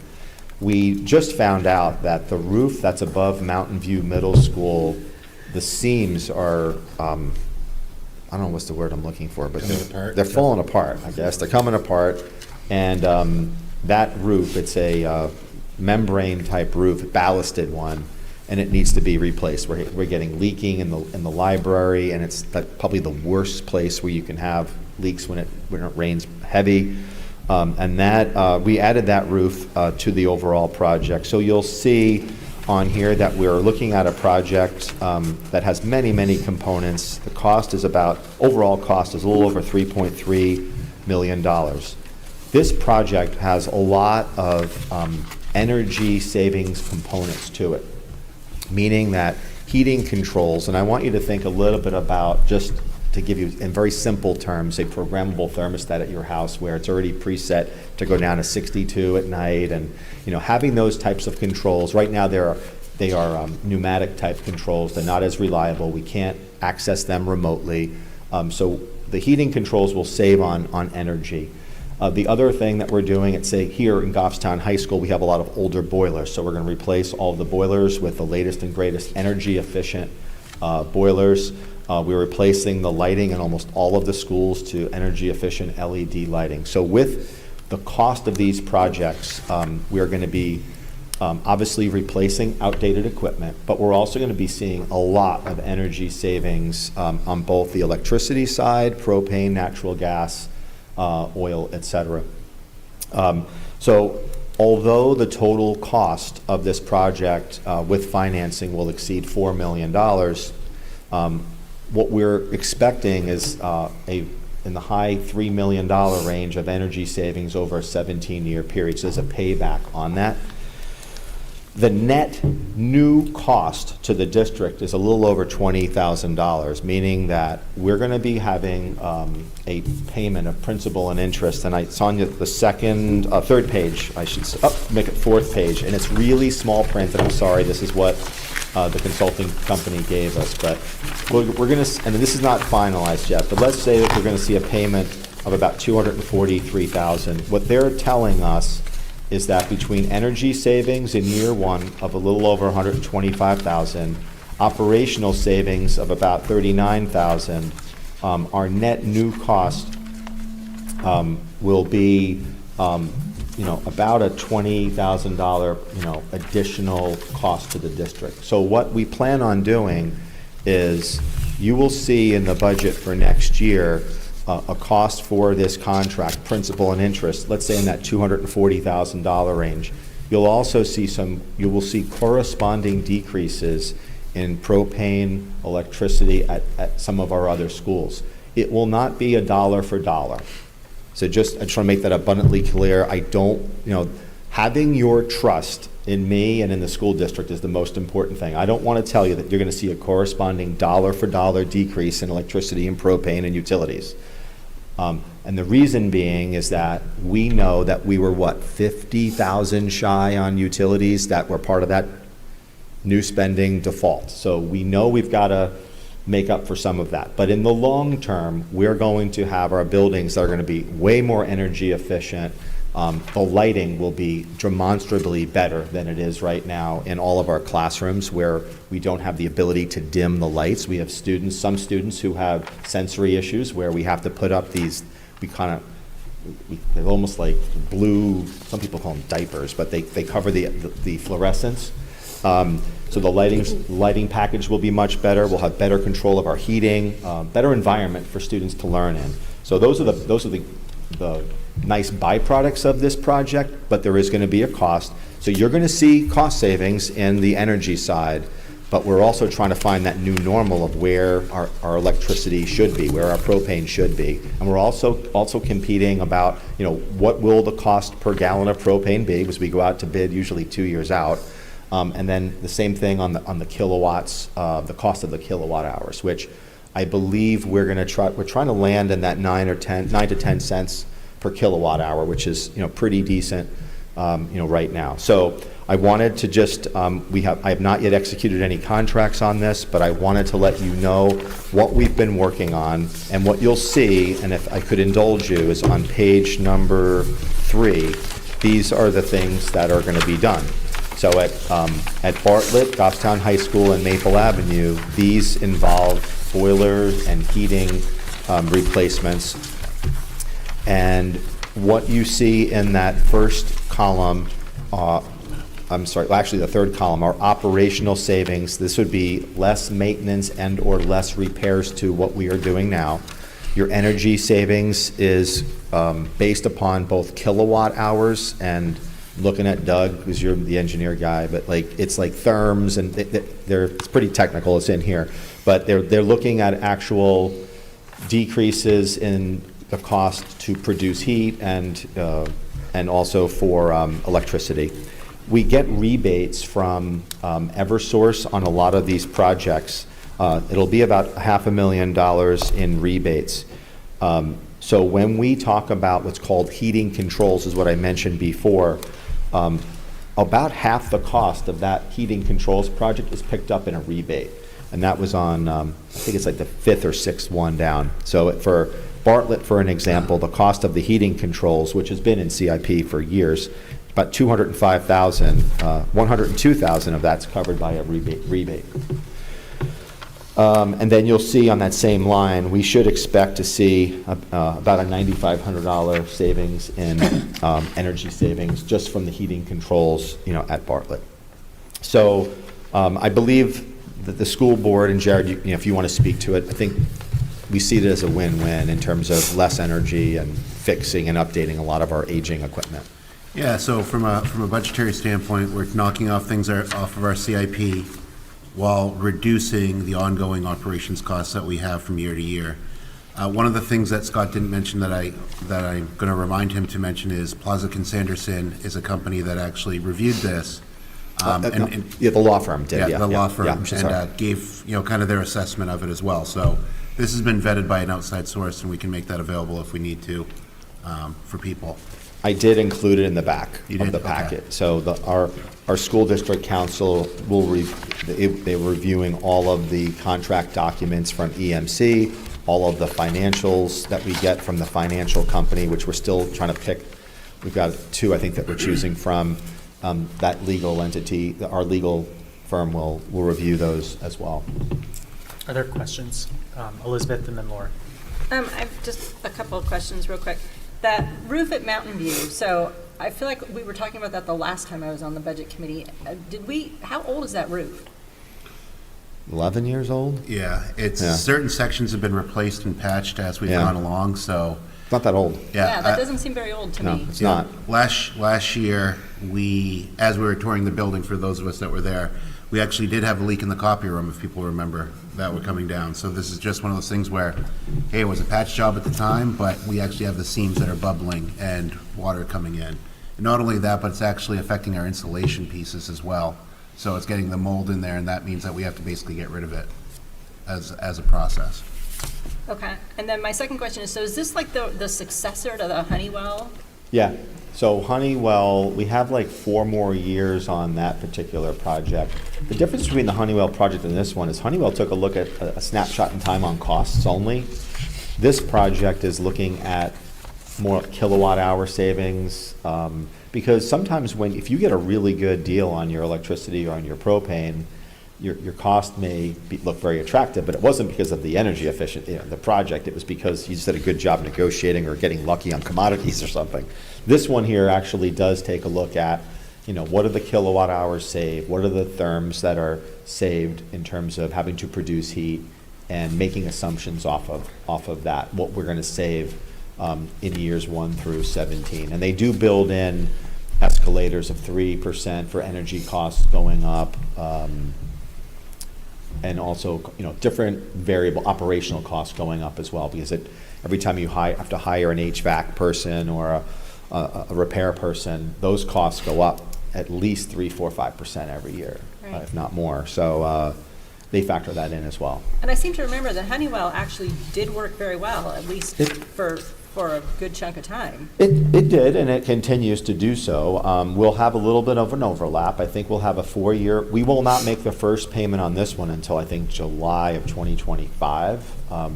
We just found out that the roof that's above Mountain View Middle School, the seams are, I don't know what's the word I'm looking for, but they're falling apart, I guess. They're coming apart. And that roof, it's a membrane-type roof, ballasted one, and it needs to be replaced. We're getting leaking in the library, and it's probably the worst place where you can have leaks when it rains heavy. And that we added that roof to the overall project. So you'll see on here that we're looking at a project that has many, many components. The cost is overall cost is a little over $3.3 million. This project has a lot of energy savings components to it, meaning that heating controls, and I want you to think a little bit about, just to give you in very simple terms, a programmable thermostat at your house where it's already preset to go down to 62 at night, and having those types of controls. Right now they are pneumatic type controls. They're not as reliable. We can't access them remotely. So the heating controls will save on energy. The other thing that we're doing at, say, here in Goffstown High School, we have a lot of older boilers. So we're going to replace all of the boilers with the latest and greatest energy efficient boilers. We're replacing the lighting in almost all of the schools to energy efficient LED lighting. So with the cost of these projects, we're going to be obviously replacing outdated equipment, but we're also going to be seeing a lot of energy savings on both the electricity side, propane, natural gas, oil, et cetera. So although the total cost of this project with financing will exceed $4 million, what we're expecting is in the high $3 million range of energy savings over a 17-year period. So there's a payback on that. The net new cost to the district is a little over $20,000, meaning that we're going to be having a payment of principal and interest. And it's on the third page, I should say, make it fourth page. And it's really small print, and I'm sorry, this is what the consulting company gave us. But we're going to, and this is not finalized yet, but let's say that we're going to see a payment of about $243,000. What they're telling us is that between energy savings in year one of a little over $125,000, operational savings of about $39,000, our net new cost will be about a $20,000 additional cost to the district. So what we plan on doing is, you will see in the budget for next year a cost for this contract, principal and interest, let's say in that $240,000 range. You'll also see you will see corresponding decreases in propane, electricity at some of our other schools. It will not be a dollar for dollar. So I just want to make that abundantly clear. I don't, having your trust in me and in the school district is the most important thing. I don't want to tell you that you're going to see a corresponding dollar for dollar decrease in electricity and propane and utilities. And the reason being is that we know that we were, 50,000 shy on utilities that were part of that new spending default. So we know we've got to make up for some of that. But in the long term, we're going to have our buildings that are going to be way more energy efficient. The lighting will be demonstrably better than it is right now in all of our classrooms where we don't have the ability to dim the lights. We have some students who have sensory issues where we have to put up these, they're almost like blue, some people call them diapers, but they cover the fluorescence. So the lighting package will be much better. We'll have better control of our heating, better environment for students to learn in. So those are the nice byproducts of this project, but there is going to be a cost. So you're going to see cost savings in the energy side, but we're also trying to find that new normal of where our electricity should be, where our propane should be. And we're also competing about, what will the cost per gallon of propane be, because we go out to bid usually 2 years out. And then the same thing on the kilowatts, the cost of the kilowatt hours, which I believe we're trying to land in that 9 to 10 cents per kilowatt hour, which is, pretty decent, right now. So I wanted to just, I have not yet executed any contracts on this, but I wanted to let you know what we've been working on, and what you'll see, and if I could indulge you, is on page number 3, these are the things that are going to be done. So at Bartlett, Goffstown High School, and Maple Avenue, these involve boilers and heating replacements. And what you see in that first column, actually the third column, are operational savings. This would be less maintenance and or less repairs to what we are doing now. Your energy savings is based upon both kilowatt hours, and looking at Doug, because you're the engineer guy, but it's like therms, and it's pretty technical, it's in here. But they're looking at actual decreases in the cost to produce heat and also for electricity. We get rebates from Eversource on a lot of these projects. It'll be about $500,000 in rebates. So when we talk about what's called heating controls, is what I mentioned before, about half the cost of that heating controls project is picked up in a rebate. And that was on, I think it's like the 5th or 6th one down. So for Bartlett, for an example, the cost of the heating controls, which has been in CIP for years, about $205,000, $102,000 of that's covered by a rebate. And then you'll see on that same line, we should expect to see about a $9,500 savings in energy savings just from the heating controls, at Bartlett. So I believe that the school board, and Jared, if you want to speak to it, I think we see it as a win-win in terms of less energy and fixing and updating a lot of our aging equipment. Yeah, so from a budgetary standpoint, we're knocking off things off of our CIP while reducing the ongoing operations costs that we have from year to year. One of the things that Scott didn't mention that I'm going to remind him to mention is Plazek & Sanderson is a company that actually reviewed this. The law firm did. The law firm, and gave kind of their assessment of it as well. So this has been vetted by an outside source, and we can make that available if we need to for people. I did include it in the back of the Okay. packet. So our school district council they're reviewing all of the contract documents from EMC, all of the financials that we get from the financial company, which we're still trying to pick. We've got 2, I think, that we're choosing from. That legal entity, our legal firm will review those as well. Are there questions? Elizabeth and then Laura. I have just a couple of questions real quick. That roof at Mountain View, so I feel like we were talking about that the last time I was on the budget committee. How old is that roof? 11 years old? Yeah, certain sections have been replaced and patched as we've gone along, so. It's not that old. Yeah, that doesn't seem very old to me. No, it's not. Last year, as we were touring the building, for those of us that were there, we actually did have a leak in the copy room, if people remember, that were coming down. So this is just one of those things where, hey, it was a patch job at the time, but we actually have the seams that are bubbling and water coming in. And not only that, but it's actually affecting our insulation pieces as well. So it's getting the mold in there, and that means that we have to basically get rid of it as a process. Okay, and then my second question is, so is this like the successor to the Honeywell? Yeah. So Honeywell, we have like 4 more years on that particular project. The difference between the Honeywell project and this one is Honeywell took a look at a snapshot in time on costs only. This project is looking at more kilowatt hour savings, because sometimes if you get a really good deal on your electricity or on your propane, your cost may look very attractive, but it wasn't because of the energy efficient, the project. It was because you just did a good job negotiating or getting lucky on commodities or something. This one here actually does take a look at, what are the kilowatt hours saved? What are the therms that are saved in terms of having to produce heat, and making assumptions off of that, what we're going to save in years 1 through 17. And they do build in escalators of 3% for energy costs going up. and also, different variable operational costs going up as well, because every time you have to hire an HVAC person or a repair person, those costs go up at least 3, 4, 5% every year, Right. if not more. So they factor that in as well. And I seem to remember that Honeywell actually did work very well, at least for a good chunk of time. It did, and it continues to do so. We'll have a little bit of an overlap. I think we'll have a 4-year, we will not make the first payment on this one until I think July of 2025.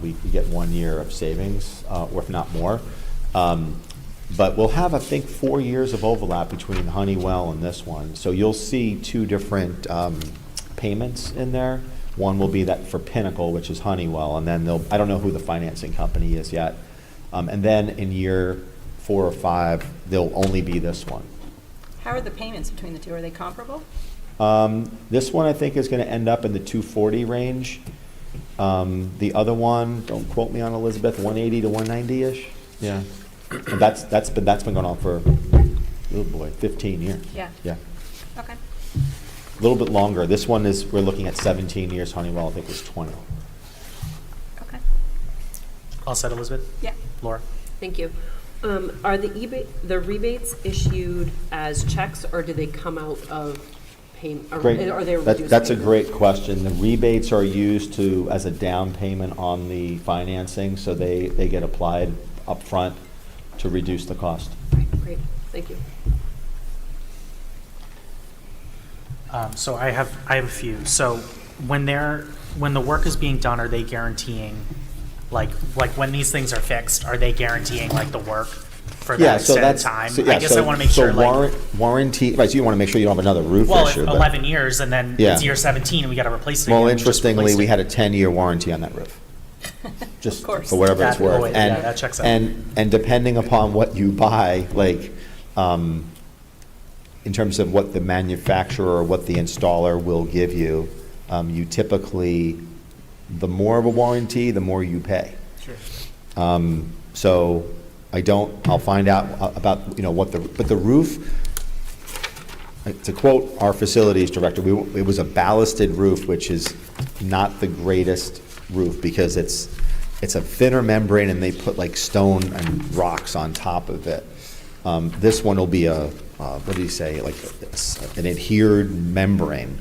We get 1 year of savings, or if not more. But we'll have, I think, 4 years of overlap between Honeywell and this one. So you'll see 2 different payments in there. One will be that for Pinnacle, which is Honeywell, and then I don't know who the financing company is yet. And then in year 4 or 5, there'll only be this one. How are the payments between the two? Are they comparable? This one I think is going to end up in the 240 range. The other one, don't quote me on Elizabeth, 180 to 190-ish. Yeah, and that's been going on for, oh boy, 15 years. Yeah. Yeah. Okay. A little bit longer. This one we're looking at 17 years. Honeywell I think was 20. Okay. All set, Elizabeth? Yeah. Laura? Thank you. Are the rebates issued as checks, or do they come out of payment? Great. Are they reduced? That's a payment? great question. The rebates are used as a down payment on the financing, so they get applied upfront to reduce the cost. Great, thank you. So I have a few. So when the work is being done, are they guaranteeing, like when these things are fixed, are they guaranteeing like the work for that extended time? I guess I want to make sure warranty, right, so you want to make sure you don't have another roof issue. Well, 11 years and then Yeah. it's year 17 and we got to replace it Well, again, we just interestingly, replaced we it. had a 10-year warranty on that roof. Just course. for whatever it's That- worth. oh, wait, And- yeah, that checks out. And depending upon what you buy, in terms of what the manufacturer or what the installer will give you, you typically, the more of a warranty, the more you pay. Sure. So I'll find out about, but the roof, to quote our facilities director, it was a ballasted roof, which is not the greatest roof because it's a thinner membrane and they put like stone and rocks on top of it. This one will be what do you say, like an adhered membrane,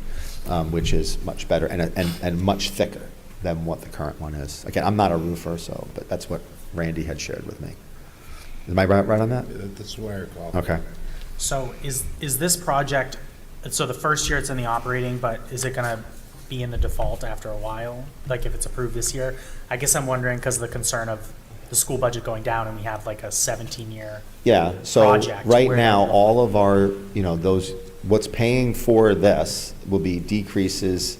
which is much better and much thicker than what the current one is. Again, I'm not a roofer, but that's what Randy had shared with me. Am I right on that? That's what I recall. Okay. So is this project, so the first year it's in the operating, but is it going to be in the default after a while? Like if it's approved this year? I guess I'm wondering because of the concern of the school budget going down and we have like a 17-year Yeah, so project right where- now, all of our, what's paying for this will be decreases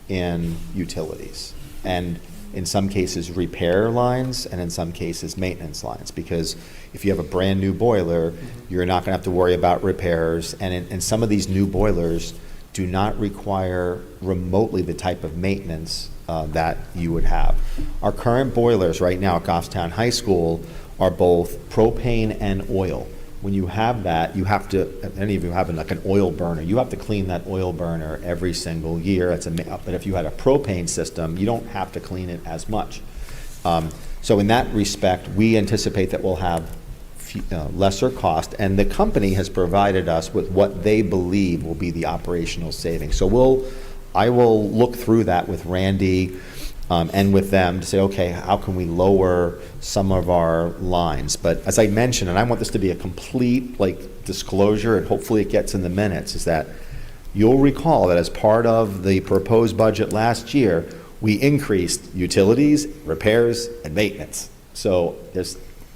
in utilities. And in some cases, repair lines, and in some cases, maintenance lines. Because if you have a brand-new boiler, you're not going to have to worry about repairs. And some of these new boilers do not require remotely the type of maintenance that you would have. Our current boilers right now at Goffstown High School are both propane and oil. When you have that, you have to, if any of you have like an oil burner, you have to clean that oil burner every single year. But if you had a propane system, you don't have to clean it as much. So in that respect, we anticipate that we'll have lesser cost, and the company has provided us with what they believe will be the operational savings. So I will look through that with Randy and with them to say, okay, how can we lower some of our lines? But as I mentioned, and I want this to be a complete disclosure, and hopefully it gets in the minutes, is that you'll recall that as part of the proposed budget last year, we increased utilities, repairs, and maintenance. So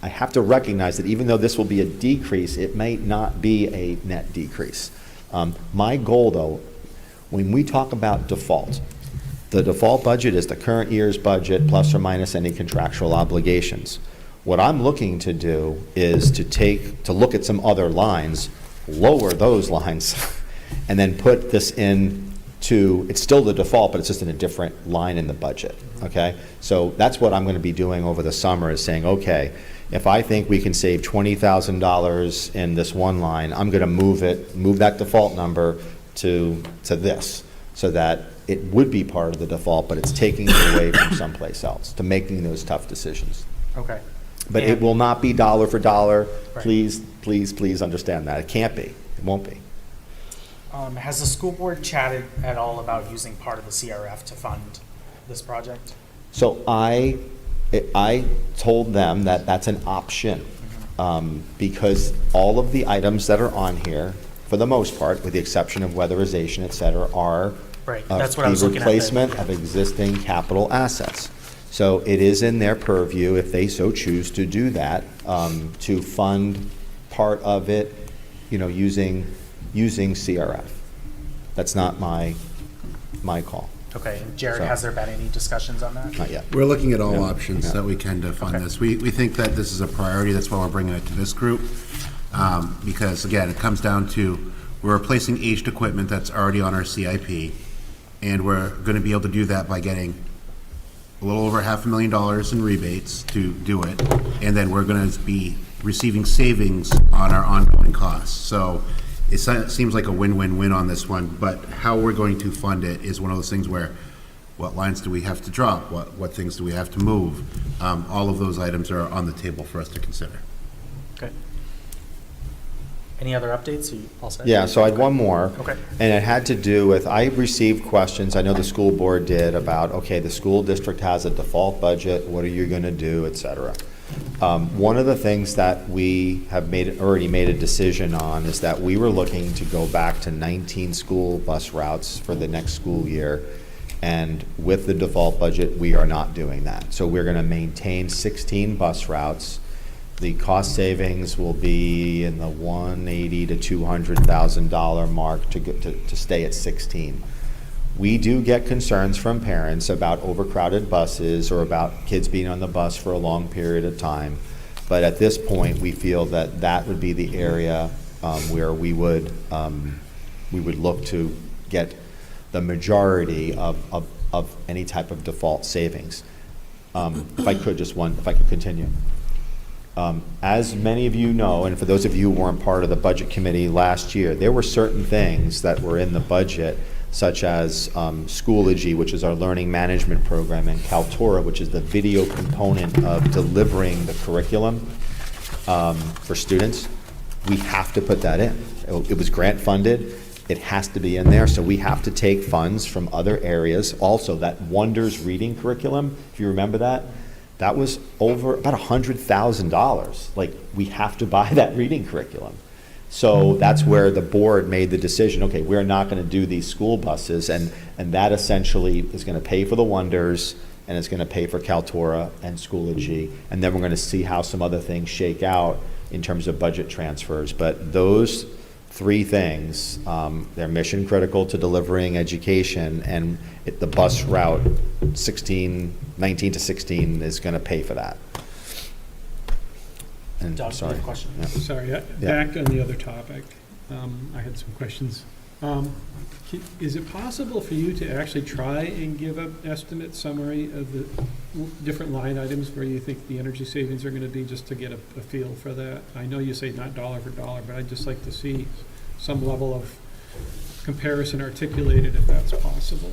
I have to recognize that even though this will be a decrease, it might not be a net decrease. My goal, though, when we talk about default, the default budget is the current year's budget plus or minus any contractual obligations. What I'm looking to do is to look at some other lines, lower those lines, and then put this it's still the default, but it's just in a different line in the budget, okay? So that's what I'm going to be doing over the summer, is saying, okay, if I think we can save $20,000 in this one line, I'm going to move that default number to this, so that it would be part of the default, but it's taking it away from someplace else to making those tough decisions. Okay. But it And- will not be dollar for dollar. Right. Please, please, please understand that. It can't be. It won't be. Has the school board chatted at all about using part of the CRF to fund this project? So I told them that that's an option, because all of the items that are on here, for the most part, with the exception of weatherization, et cetera, are Right, that's what I was looking at. the replacement of existing capital assets. So it is in their purview, if they so choose to do that, to fund part of it, using CRF. That's not my call. Okay, and Jared, So- has there been any discussions on that? Not yet. We're looking at all Yeah. options Yeah. that we can to fund Okay. this. We think that this is a priority, that's why we're bringing it to this group. Because again, it comes down to, we're replacing aged equipment that's already on our CIP, and we're gonna be able to do that by getting a little over $500,000 in rebates to do it, and then we're gonna be receiving savings on our ongoing costs. So it seems like a win-win-win on this one, but how we're going to fund it is one of those things where, what lines do we have to drop? What things do we have to move? All of those items are on the table for us to consider. Okay. Any other updates? Are you all set? Yeah, so I had one more. Okay. And it had to do with, I received questions, I know the school board did, about, okay, the school district has a default budget, what are you gonna do, et cetera. One of the things that we have already made a decision on is that we were looking to go back to 19 school bus routes for the next school year. And with the default budget, we are not doing that. So we're gonna maintain 16 bus routes. The cost savings will be in the $180,000 to $200,000 mark to stay at 16. We do get concerns from parents about overcrowded buses or about kids being on the bus for a long period of time. But at this point, we feel that that would be the area where we would look to get the majority of any type of default savings. If I could continue. As many of you know, and for those of you who weren't part of the budget committee last year, there were certain things that were in the budget, such as Schoology, which is our learning management program, and Kaltura, which is the video component of delivering the curriculum for students. We have to put that in. It was grant funded. It has to be in there, so we have to take funds from other areas. Also, that Wonders reading curriculum, if you remember that, that was over about $100,000. Like, we have to buy that reading curriculum. So that's where the board made the decision, okay, we're not gonna do these school buses, and that essentially is gonna pay for the Wonders, and it's gonna pay for Kaltura and Schoology, and then we're gonna see how some other things shake out in terms of budget transfers. But those three things, they're mission critical to delivering education, and the bus route 19 to 16 is gonna pay for that. And, Doug, you sorry. have a question? Yeah. Sorry, back on the other topic, I had some questions. Is it possible for you to actually try and give an estimate summary of the different line items where you think the energy savings are gonna be, just to get a feel for that? I know you say not dollar for dollar, but I'd just like to see some level of comparison articulated if that's possible.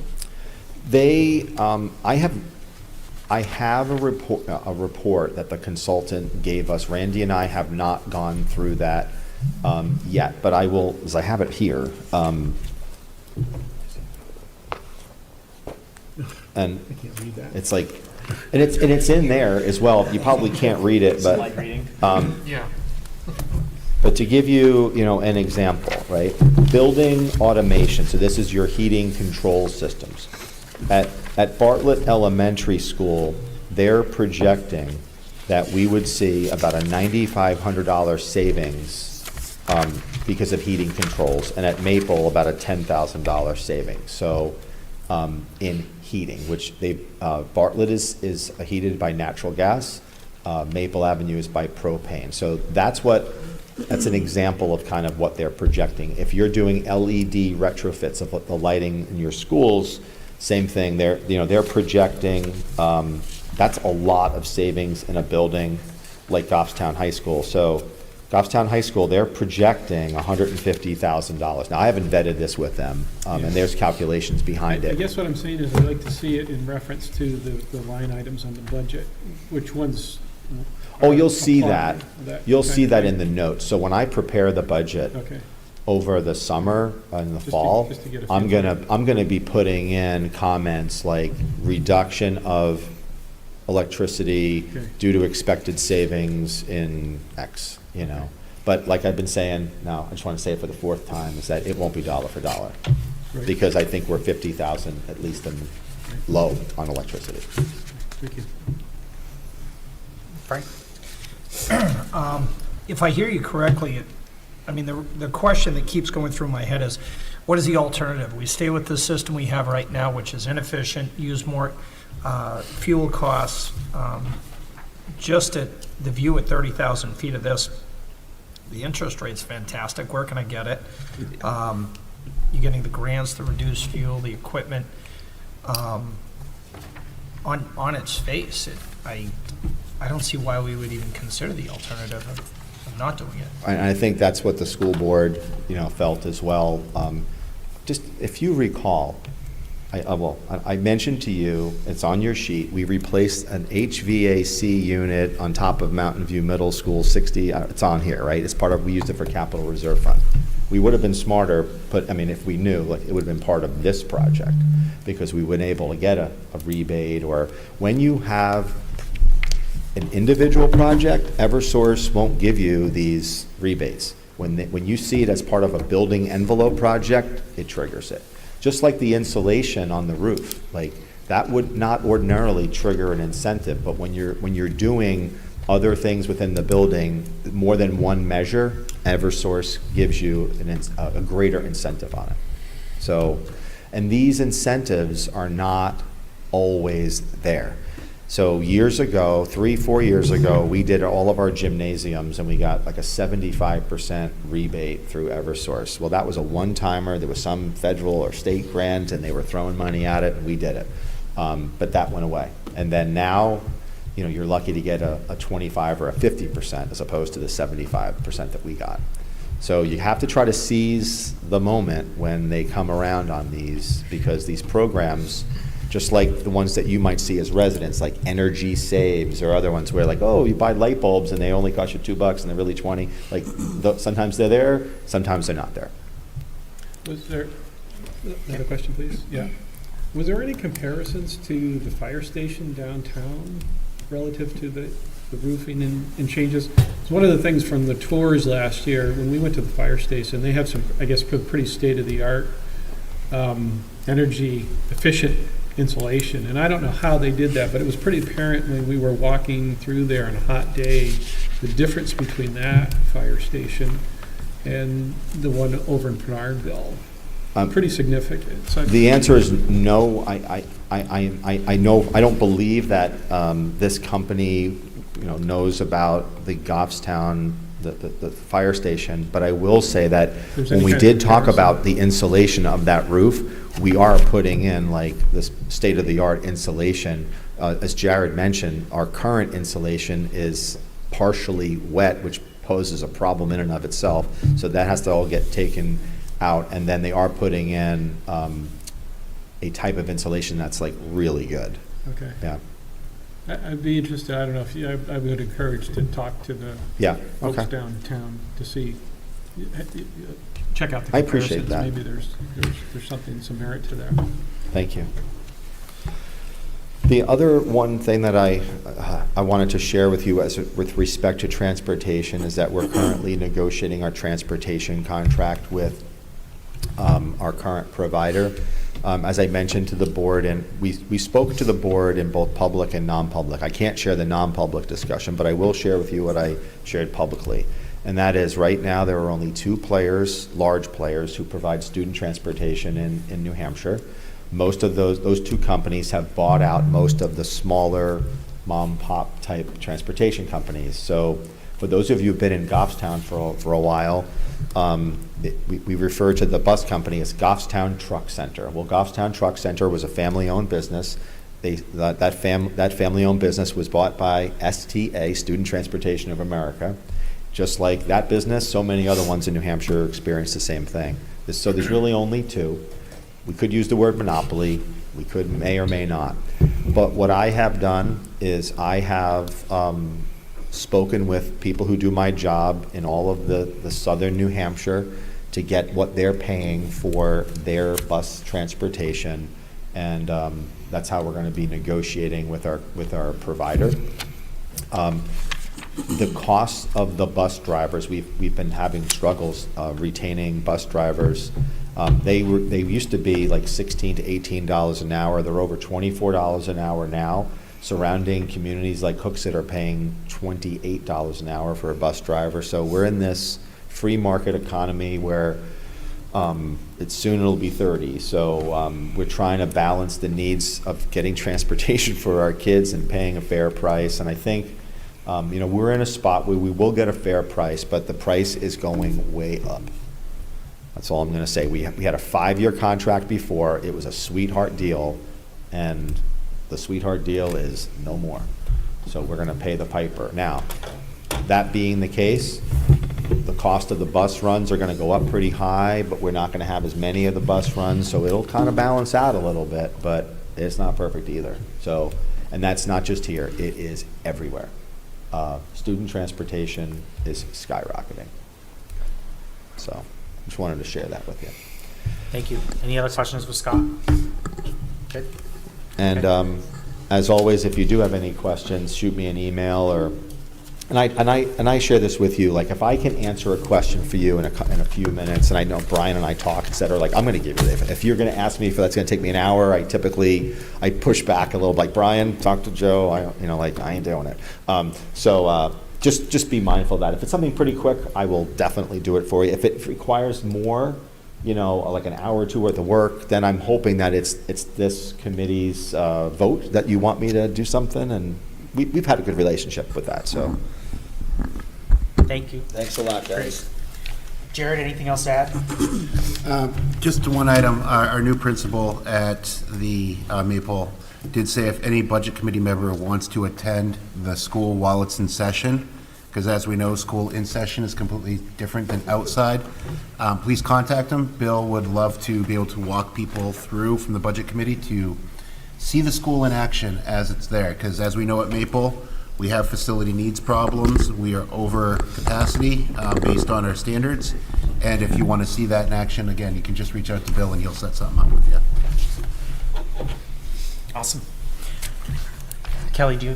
I have a report that the consultant gave us. Randy and I have not gone through that yet, but I will, as I have it here. And it's like, and it's in there as well. You probably can't read it, but. Light reading. Yeah. But to give you, an example, right? Building automation, so this is your heating control systems. At Bartlett Elementary School, they're projecting that we would see about a $9,500 savings because of heating controls, and at Maple, about a $10,000 savings. So in heating, which Bartlett is heated by natural gas, Maple Avenue is by propane. So that's an example of kind of what they're projecting. If you're doing LED retrofits of the lighting in your schools, same thing. They're projecting, that's a lot of savings in a building like Goffstown High School. So Goffstown High School, they're projecting $150,000. Now, I haven't vetted this with them, and there's calculations behind I it. guess what I'm saying is I'd like to see it in reference to the line items on the budget, which ones. Oh, you'll see apply that. You'll kind see of that thing. in the notes. So when I prepare the budget Okay. over the summer and the Just to- fall, just to get a I'm feel. gonna be putting in comments like reduction of electricity Okay. due to expected savings in X, you know? But like I've been saying, now, I just want to say it for the fourth time, is that it won't be dollar for dollar. Right. Because I think we're 50,000 at least in low on electricity. Thank you. Frank? If I hear you correctly, I mean, the question that keeps going through my head is, what is the alternative? We stay with the system we have right now, which is inefficient, use more fuel costs. Just at the view at 30,000 feet of this, the interest rate's fantastic. Where can I get it? You're getting the grants, the reduced fuel, the equipment. On its face, I don't see why we would even consider the alternative of not doing it. And I think that's what the school board, you know, felt as well. Just, if you recall, I mentioned to you, it's on your sheet, we replaced an HVAC unit on top of Mountain View Middle School, 60, it's on here, right? It's part of, we used it for capital reserve fund. We would have been smarter, but, I mean, if we knew, like, it would have been part of this project, because we would have been able to get a rebate, or when you have an individual project, Eversource won't give you these rebates. When you see it as part of a building envelope project, it triggers it. Just like the insulation on the roof, like, that would not ordinarily trigger an incentive, but when you're doing other things within the building, more than one measure, Eversource gives you a greater incentive on it. So, and these incentives are not always there. So years ago, 3-4 years ago, we did all of our gymnasiums and we got like a 75% rebate through Eversource. Well, that was a one-timer. There was some federal or state grant and they were throwing money at it and we did it. But that went away. And then now, you know, you're lucky to get a 25 or a 50% as opposed to the 75% that we got. So you have to try to seize the moment when they come around on these, because these programs, just like the ones that you might see as residents, like Energy Saves or other ones where like, oh, you buy light bulbs and they only cost you $2 and they're really 20. Like, sometimes they're there, sometimes they're not there. Was there, another question, please? Yeah. Was there any comparisons to the fire station downtown relative to the roofing and changes? It's one of the things from the tours last year, when we went to the fire station, they have some, I guess, pretty state-of-the-art energy efficient insulation. And I don't know how they did that, but it was pretty apparent when we were walking through there on a hot day, the difference between that fire station and the one over in Bernardville. Pretty significant. So The answer is no. I know, I don't believe that this company, you know, knows about the Goffstown, the fire station, but I will say that There's when any we kind of did talk comparison? about the insulation of that roof, we are putting in like this state-of-the-art insulation. As Jared mentioned, our current insulation is partially wet, which poses a problem in and of itself. So that has to all get taken out, and then they are putting in a type of insulation that's like really good. Okay. Yeah. I'd be interested, I don't know if you, I would encourage to talk to the Yeah, folks okay. downtown to see, check out the I appreciate comparisons. that. Maybe there's something, some merit to that. Thank you. The other one thing that I wanted to share with you with respect to transportation is that we're currently negotiating our transportation contract with our current provider. As I mentioned to the board, and we spoke to the board in both public and non-public. I can't share the non-public discussion, but I will share with you what I shared publicly. And that is, right now, there are only 2 players, large players, who provide student transportation in New Hampshire. Most of those 2 companies have bought out most of the smaller mom-pop type transportation companies. So for those of you who've been in Goffstown for a while, we refer to the bus company as Goffstown Truck Center. Well, Goffstown Truck Center was a family-owned business. That family-owned business was bought by STA, Student Transportation of America, Just like that business, so many other ones in New Hampshire experience the same thing. So there's really only two. We could use the word monopoly, we could, may or may not. But what I have done is I have spoken with people who do my job in all of the southern New Hampshire to get what they're paying for their bus transportation. And that's how we're gonna be negotiating with our provider. The cost of the bus drivers, we've been having struggles retaining bus drivers. They used to be like $16 to $18 an hour. They're over $24 an hour now. Surrounding communities like Hooksett are paying $28 an hour for a bus driver. So we're in this free market economy where soon it'll be 30. So we're trying to balance the needs of getting transportation for our kids and paying a fair price. And I think we're in a spot where we will get a fair price, but the price is going way up. That's all I'm going to say. We had a 5-year contract before. It was a sweetheart deal, and the sweetheart deal is no more. So we're going to pay the piper. Now, that being the case, the cost of the bus runs are going to go up pretty high, but we're not going to have as many of the bus runs, so it'll kind of balance out a little bit, but it's not perfect either. So, and that's not just here. It is everywhere. Student transportation is skyrocketing. So just wanted to share that with you. Thank you. Any other questions with Scott? Good. And as always, if you do have any questions, shoot me an email and I share this with you. Like if I can answer a question for you in a few minutes, and I know Brian and I talk, et cetera, like I'm going to give you that. If you're going to ask me if that's going to take me an hour, I push back a little. Like Brian, talk to Joe. I ain't doing it. Just be mindful of that. If it's something pretty quick, I will definitely do it for you. If it requires more, like an hour or two worth of work, then I'm hoping that it's this committee's vote that you want me to do something, and we've had a good relationship with that. So. Thank you. Thanks a lot, guys. Jared, anything else to add? Just one item. Our new principal at the Maple did say if any budget committee member wants to attend the school while it's in session, because as we know, school in session is completely different than outside, please contact him. Bill would love to be able to walk people through from the budget committee to see the school in action as it's there, because as we know at Maple, we have facility needs problems. We are over capacity based on our standards. And if you want to see that in action, again, you can just reach out to Bill and he'll set something up with you. Awesome. Kelly, do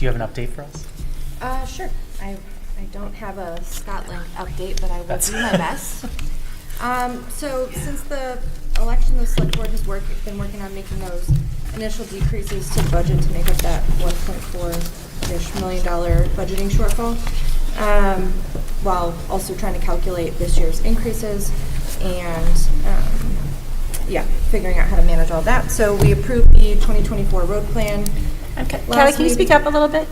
you have an update for us? Sure. I don't have a ScotLink update, but I will do my best. So since the election, the select board has been working on making those initial decreases to the budget to make up that $1.4-ish million budgeting shortfall, while also trying to calculate this year's increases and figuring out how to manage all that. So we approved the 2024 road plan. Kelly, can you speak up a little bit?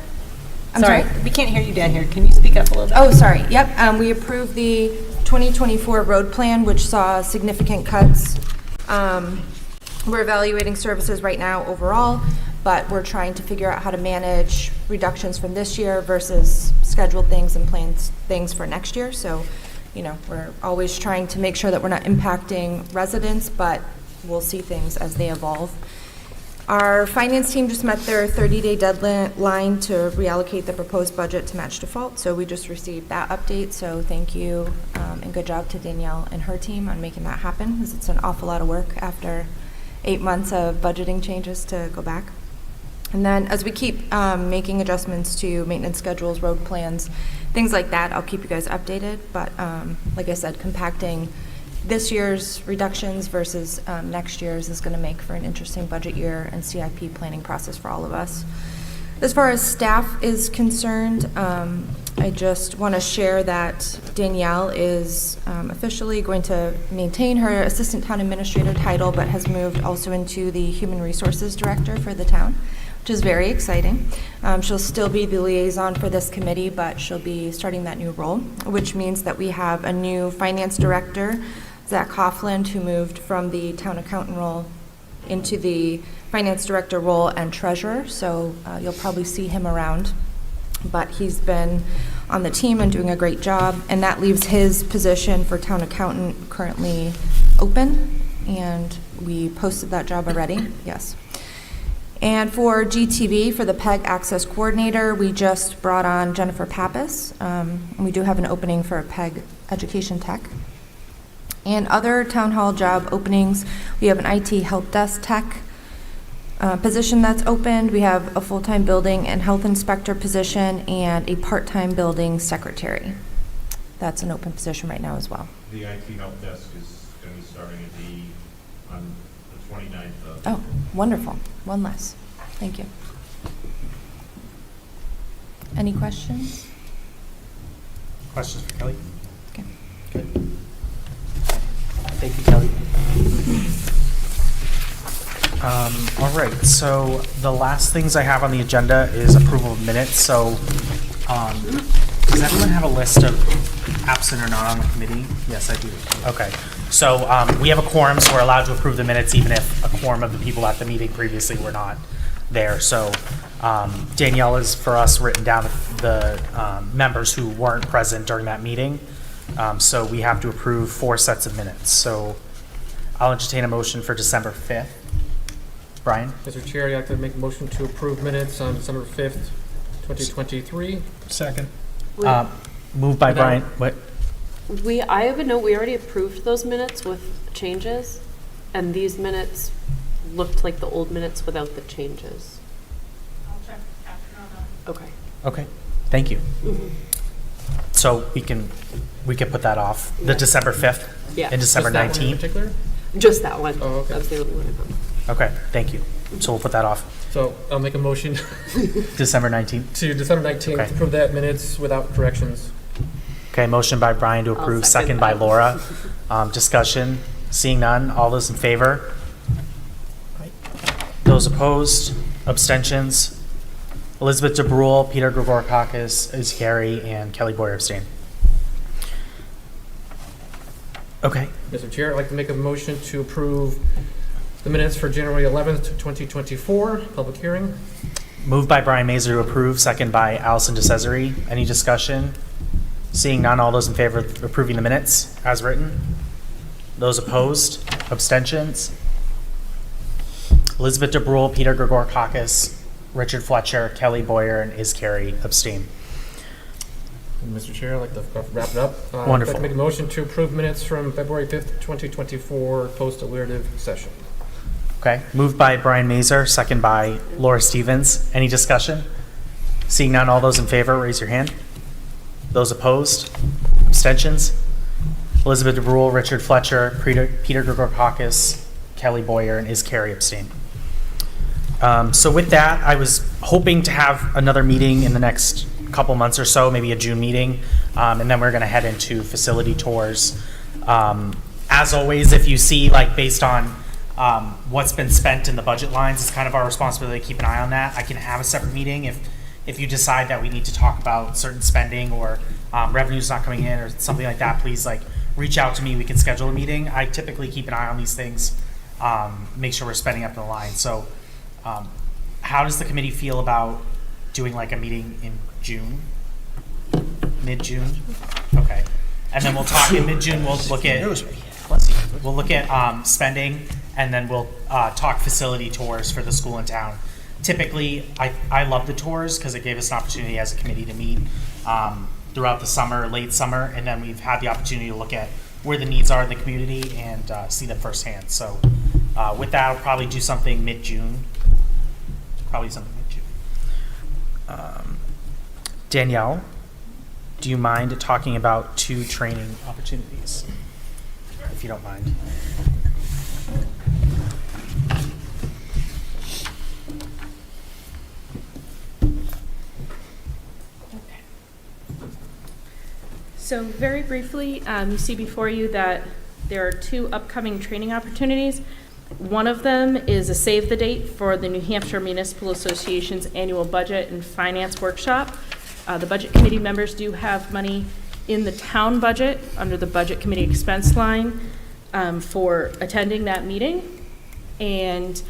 I'm sorry? We can't hear you down here. Can you speak up a little bit? Oh, sorry. Yep. We approved the 2024 road plan, which saw significant cuts. We're evaluating services right now overall, but we're trying to figure out how to manage reductions from this year versus scheduled things and planned things for next year. So, we're always trying to make sure that we're not impacting residents, but we'll see things as they evolve. Our finance team just met their 30-day deadline to reallocate the proposed budget to match default, so we just received that update. So thank you and good job to Danielle and her team on making that happen, because it's an awful lot of work after 8 months of budgeting changes to go back. And then as we keep making adjustments to maintenance schedules, road plans, things like that, I'll keep you guys updated. But like I said, compacting this year's reductions versus next year's is going to make for an interesting budget year and CIP planning process for all of us. As far as staff is concerned, I just want to share that Danielle is officially going to maintain her assistant town administrator title, but has moved also into the human resources director for the town, which is very exciting. She'll still be the liaison for this committee, but she'll be starting that new role, which means that we have a new finance director, Zach Hoffland, who moved from the town accountant role into the finance director role and treasurer. So you'll probably see him around, but he's been on the team and doing a great job. And that leaves his position for town accountant currently open, and we posted that job already, yes. And for GTV, for the PEG Access Coordinator, we just brought on Jennifer Pappas. And we do have an opening for a PEG Education Tech. And other town hall job openings, we have an IT Help Desk Tech position that's opened. We have a full-time building and health inspector position and a part-time building secretary. That's an open position right now as well. The IT help desk is going to be starting on the 29th of. Oh, wonderful. One less. Thank you. Any questions? Questions for Kelly? Okay. Good. Thank you, Kelly. All right, so the last things I have on the agenda is approval of minutes. So does everyone have a list of absent or not on the committee? Yes, I do. Okay. So we have a quorum, so we're allowed to approve the minutes even if a quorum of the people at the meeting previously were not there. So Danielle has, for us, written down the members who weren't present during that meeting. So we have to approve 4 sets of minutes. So I'll entertain a motion for December 5th. Brian? Mr. Chair, I'd like to make a motion to approve minutes on December 5th, 2023. Second. Moved by Brian. What? I have a note, we already approved those minutes with changes, and these minutes looked like the old minutes without the changes. I'll check after on that. Okay. Okay, thank you. Mm-hmm. So we can put that off, the December 5th Yeah. and December Just that one in 19th? particular? Just that one. Oh, okay. That's the only one I found. Okay, thank you. So we'll put that off, So I'll make a motion December 19th. to December 19th, Okay. to approve that minutes without corrections. Okay, motion by Brian to I'll approve, second second by that. Laura. Discussion, seeing none, all those in favor? Those opposed, abstentions? Elizabeth DeBrule, Peter Gregorakakis, is Gary, and Kelly Boyer abstain. Okay, Mr. Chair, I'd like to make a motion to approve the minutes for January 11th, 2024, public hearing. moved by Brian Mazer to approve, second by Allison DeCesare. Any discussion? Seeing none, all those in favor of approving the minutes as written? Those opposed, abstentions? Elizabeth DeBrule, Peter Gregorakakis, Richard Fletcher, Kelly Boyer, and Is Carey abstain. And Mr. Chair, I'd like to wrap it up. I'd Wonderful. like to make a motion to approve minutes from February 5th, 2024, post-deliberative session. Okay, moved by Brian Mazer, second by Laura Stevens. Any discussion? Seeing none, all those in favor, raise your hand. Those opposed, abstentions? Elizabeth DeBrule, Richard Fletcher, Peter Gregorakakis, Kelly Boyer, and Is Carey abstain. So with that, I was hoping to have another meeting in the next couple months or so, maybe a June meeting, and then we're going to head into facility tours. As always, if you see, like, based on what's been spent in the budget lines, it's kind of our responsibility to keep an eye on that. I can have a separate meeting if you decide that we need to talk about certain spending or revenue's not coming in or something like that. Please, like, reach out to me. We can schedule a meeting. I typically keep an eye on these things, make sure we're spending up the line. So how does the committee feel about doing like a meeting in June, mid-June? Okay. And then we'll talk in mid-June, we'll look at spending, and then we'll talk facility tours for the school in town. Typically, I love the tours because it gave us an opportunity as a committee to meet throughout the summer, late summer, and then we've had the opportunity to look at where the needs are in the community and see them firsthand. So with that, I'll probably do something mid-June. Danielle, do you mind talking about 2 training opportunities? If you don't mind. So very briefly, you see before you that there are 2 upcoming training opportunities. One of them is a save the date for the New Hampshire Municipal Association's annual budget and finance workshop. The budget committee members do have money in the town budget under the budget committee expense line for attending that meeting. And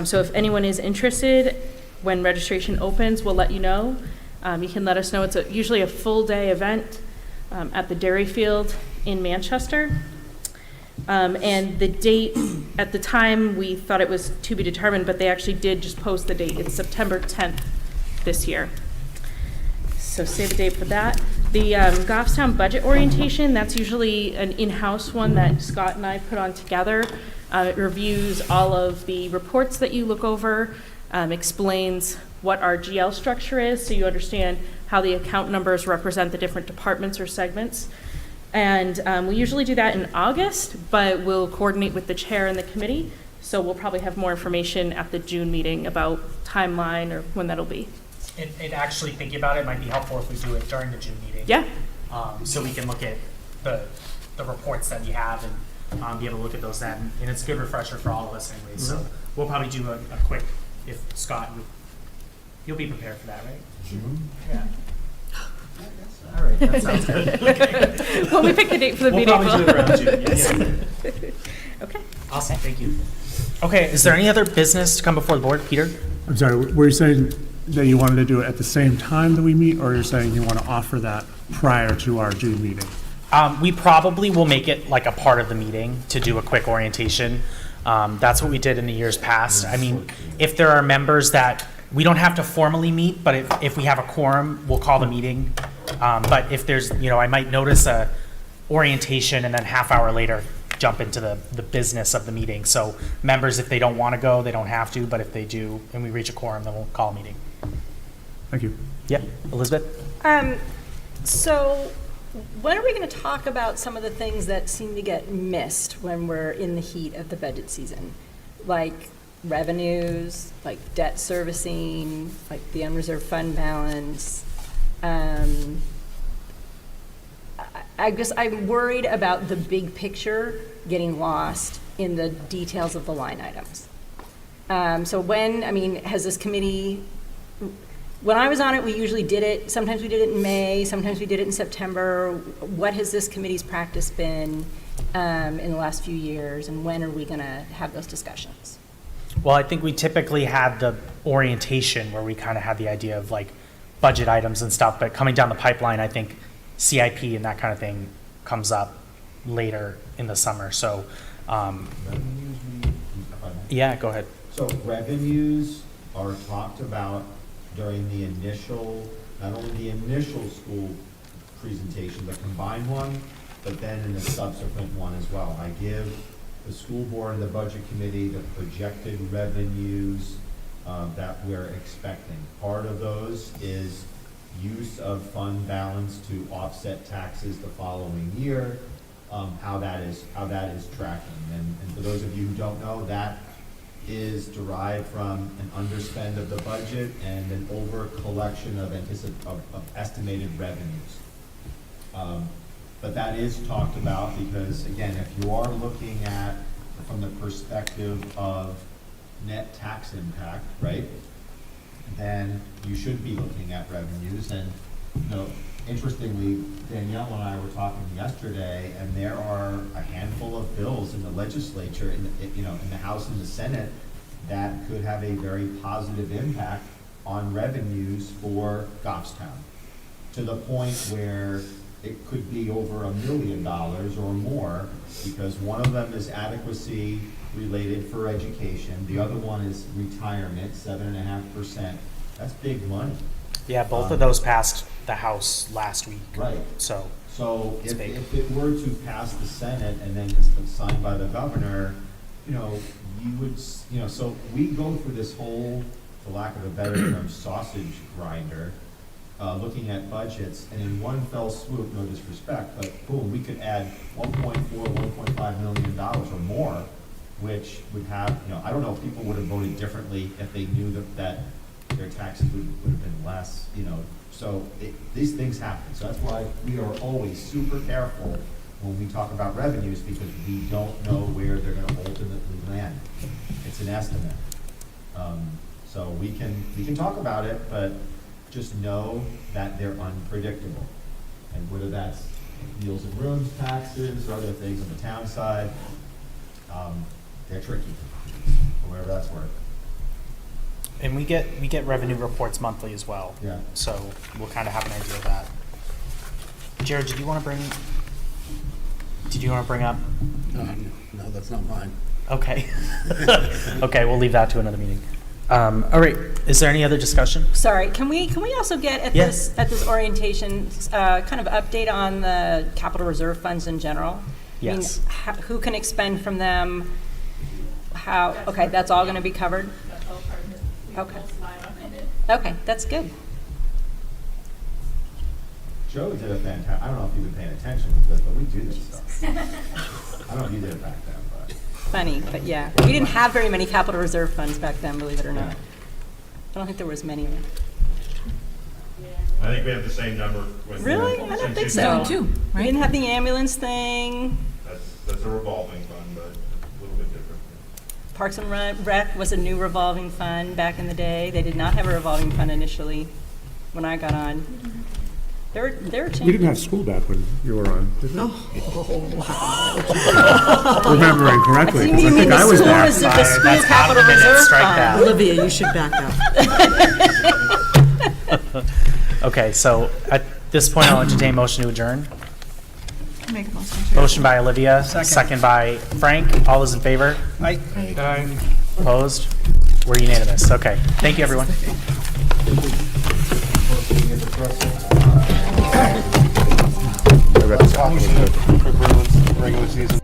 so if anyone is interested, when registration opens, we'll let you know. You can let us know. It's usually a full-day event at the Dairy Field in Manchester. And the date, at the time, we thought it was to be determined, but they actually did just post the date. It's September 10th this year. So save the date for that. The Goffstown budget orientation, that's usually an in-house one that Scott and I put on together. It reviews all of the reports that you look over, explains what our GL structure is, so you understand how the account numbers represent the different departments or segments. And we usually do that in August, but we'll coordinate with the chair and the committee. So we'll probably have more information at the June meeting about timeline or when that'll be. It actually, thinking about it, might be helpful if we do it during the June meeting. Yeah. So we can look at the reports that you have and be able to look at those then. And it's a good refresher for all of us anyway. So we'll probably do a quick, if Scott, you'll be prepared for that, right? June? Yeah. All right, that sounds good. Okay. When we pick the date for the we'll meeting. Probably do it around June, yes. Okay. Awesome, thank you. Okay, is there any other business to come before the board? Peter? I'm sorry, were you saying that you wanted to do it at the same time that we meet, or you're saying you want to offer that prior to our June meeting? We probably will make it like a part of the meeting to do a quick orientation. That's what we did in the years past. I mean, if there are members that, we don't have to formally meet, but if we have a quorum, we'll call the meeting. But if there's, I might notice a orientation and then half hour later jump into the business of the meeting. So members, if they don't want to go, they don't have to, but if they do and we reach a quorum, then we'll call a meeting. Thank you. Yeah, Elizabeth? So when are we going to talk about some of the things that seem to get missed when we're in the heat of the budget season? Like revenues, like debt servicing, like the unreserved fund balance. I guess I'm worried about the big picture getting lost in the details of the line items. So has this committee, when I was on it, we usually did it, sometimes we did it in May, sometimes we did it in September. What has this committee's practice been in the last few years, and when are we gonna have those discussions? Well, I think we typically had the orientation where we kind of had the idea of like budget items and stuff, but coming down the pipeline, I think CIP and that kind of thing comes up later in the summer. So, yeah, go ahead. So revenues are talked about during the initial, not only the initial school presentation, the combined one, but then in the subsequent one as well. I give the school board and the budget committee the projected revenues that we're expecting. Part of those is use of fund balance to offset taxes the following year, how that is tracking. And for those of you who don't know, that is derived from an underspend of the budget and an over collection of estimated revenues. But that is talked about because, again, if you are looking at from the perspective of net tax impact, right, then you should be looking at revenues. And, interestingly, Danielle and I were talking yesterday, and there are a handful of bills in the legislature, in the House and the Senate, that could have a very positive impact on revenues for Goffstown, to the point where it could be over $1 million or more, because one of them is adequacy related for education. The other one is retirement, 7.5%. That's big money. Yeah, both of those passed the House last week. Right. So if it were to pass the Senate and then it's signed by the governor, you would, so we go through this whole, for lack of a better term, sausage grinder, looking at budgets, and in one fell swoop, no disrespect, but boom, we could add $1.5 million or more, which would have, I don't know if people would have voted differently if they knew that their taxes would have been less, so these things happen. So that's why we are always super careful when we talk about revenues, because we don't know where they're going to ultimately land. It's an estimate. So we can talk about it, but just know that they're unpredictable. And whether that's meals and rooms taxes or other things on the town side, they're tricky, or whatever that's worth. And we get revenue reports monthly as well. Yeah. So we'll kind of have an idea of that. Jared, did you want to bring up? No, that's not mine. Okay. Okay, we'll leave that to another meeting. All right, is there any other discussion? Sorry, can we also get at Yes. this orientation, kind of update on the capital reserve funds in general? Yes. I mean, who can expend from them? How, okay, that's all gonna be covered? Okay. Okay, that's good. Joe did a fantastic, I don't know if you've been paying attention to this, but we do this stuff. I don't know if you did it back then, but. Funny, but yeah. We didn't have very many capital reserve funds back then, believe it or not. I don't think there was many of them. I think we have the same number with. Really? I don't since think you- so. Too, We right? didn't have the ambulance thing. That's a revolving fund, but a little bit different. Parks and Rec was a new revolving fund back in the day. They did not have a revolving fund initially when I got on. There were changes. We didn't have school back when you were on, did we? Remembering correctly, because I You mean think the I was school there. was the That's school out of capital the minutes. reserve Strike fund? that. Olivia, you should back up. Okay, so at this point, I'll entertain motion to adjourn. Make a motion to. Motion by Olivia, second by Frank. All those in favor? Aye. Opposed? We're unanimous. Okay, thank you, everyone. Regular season.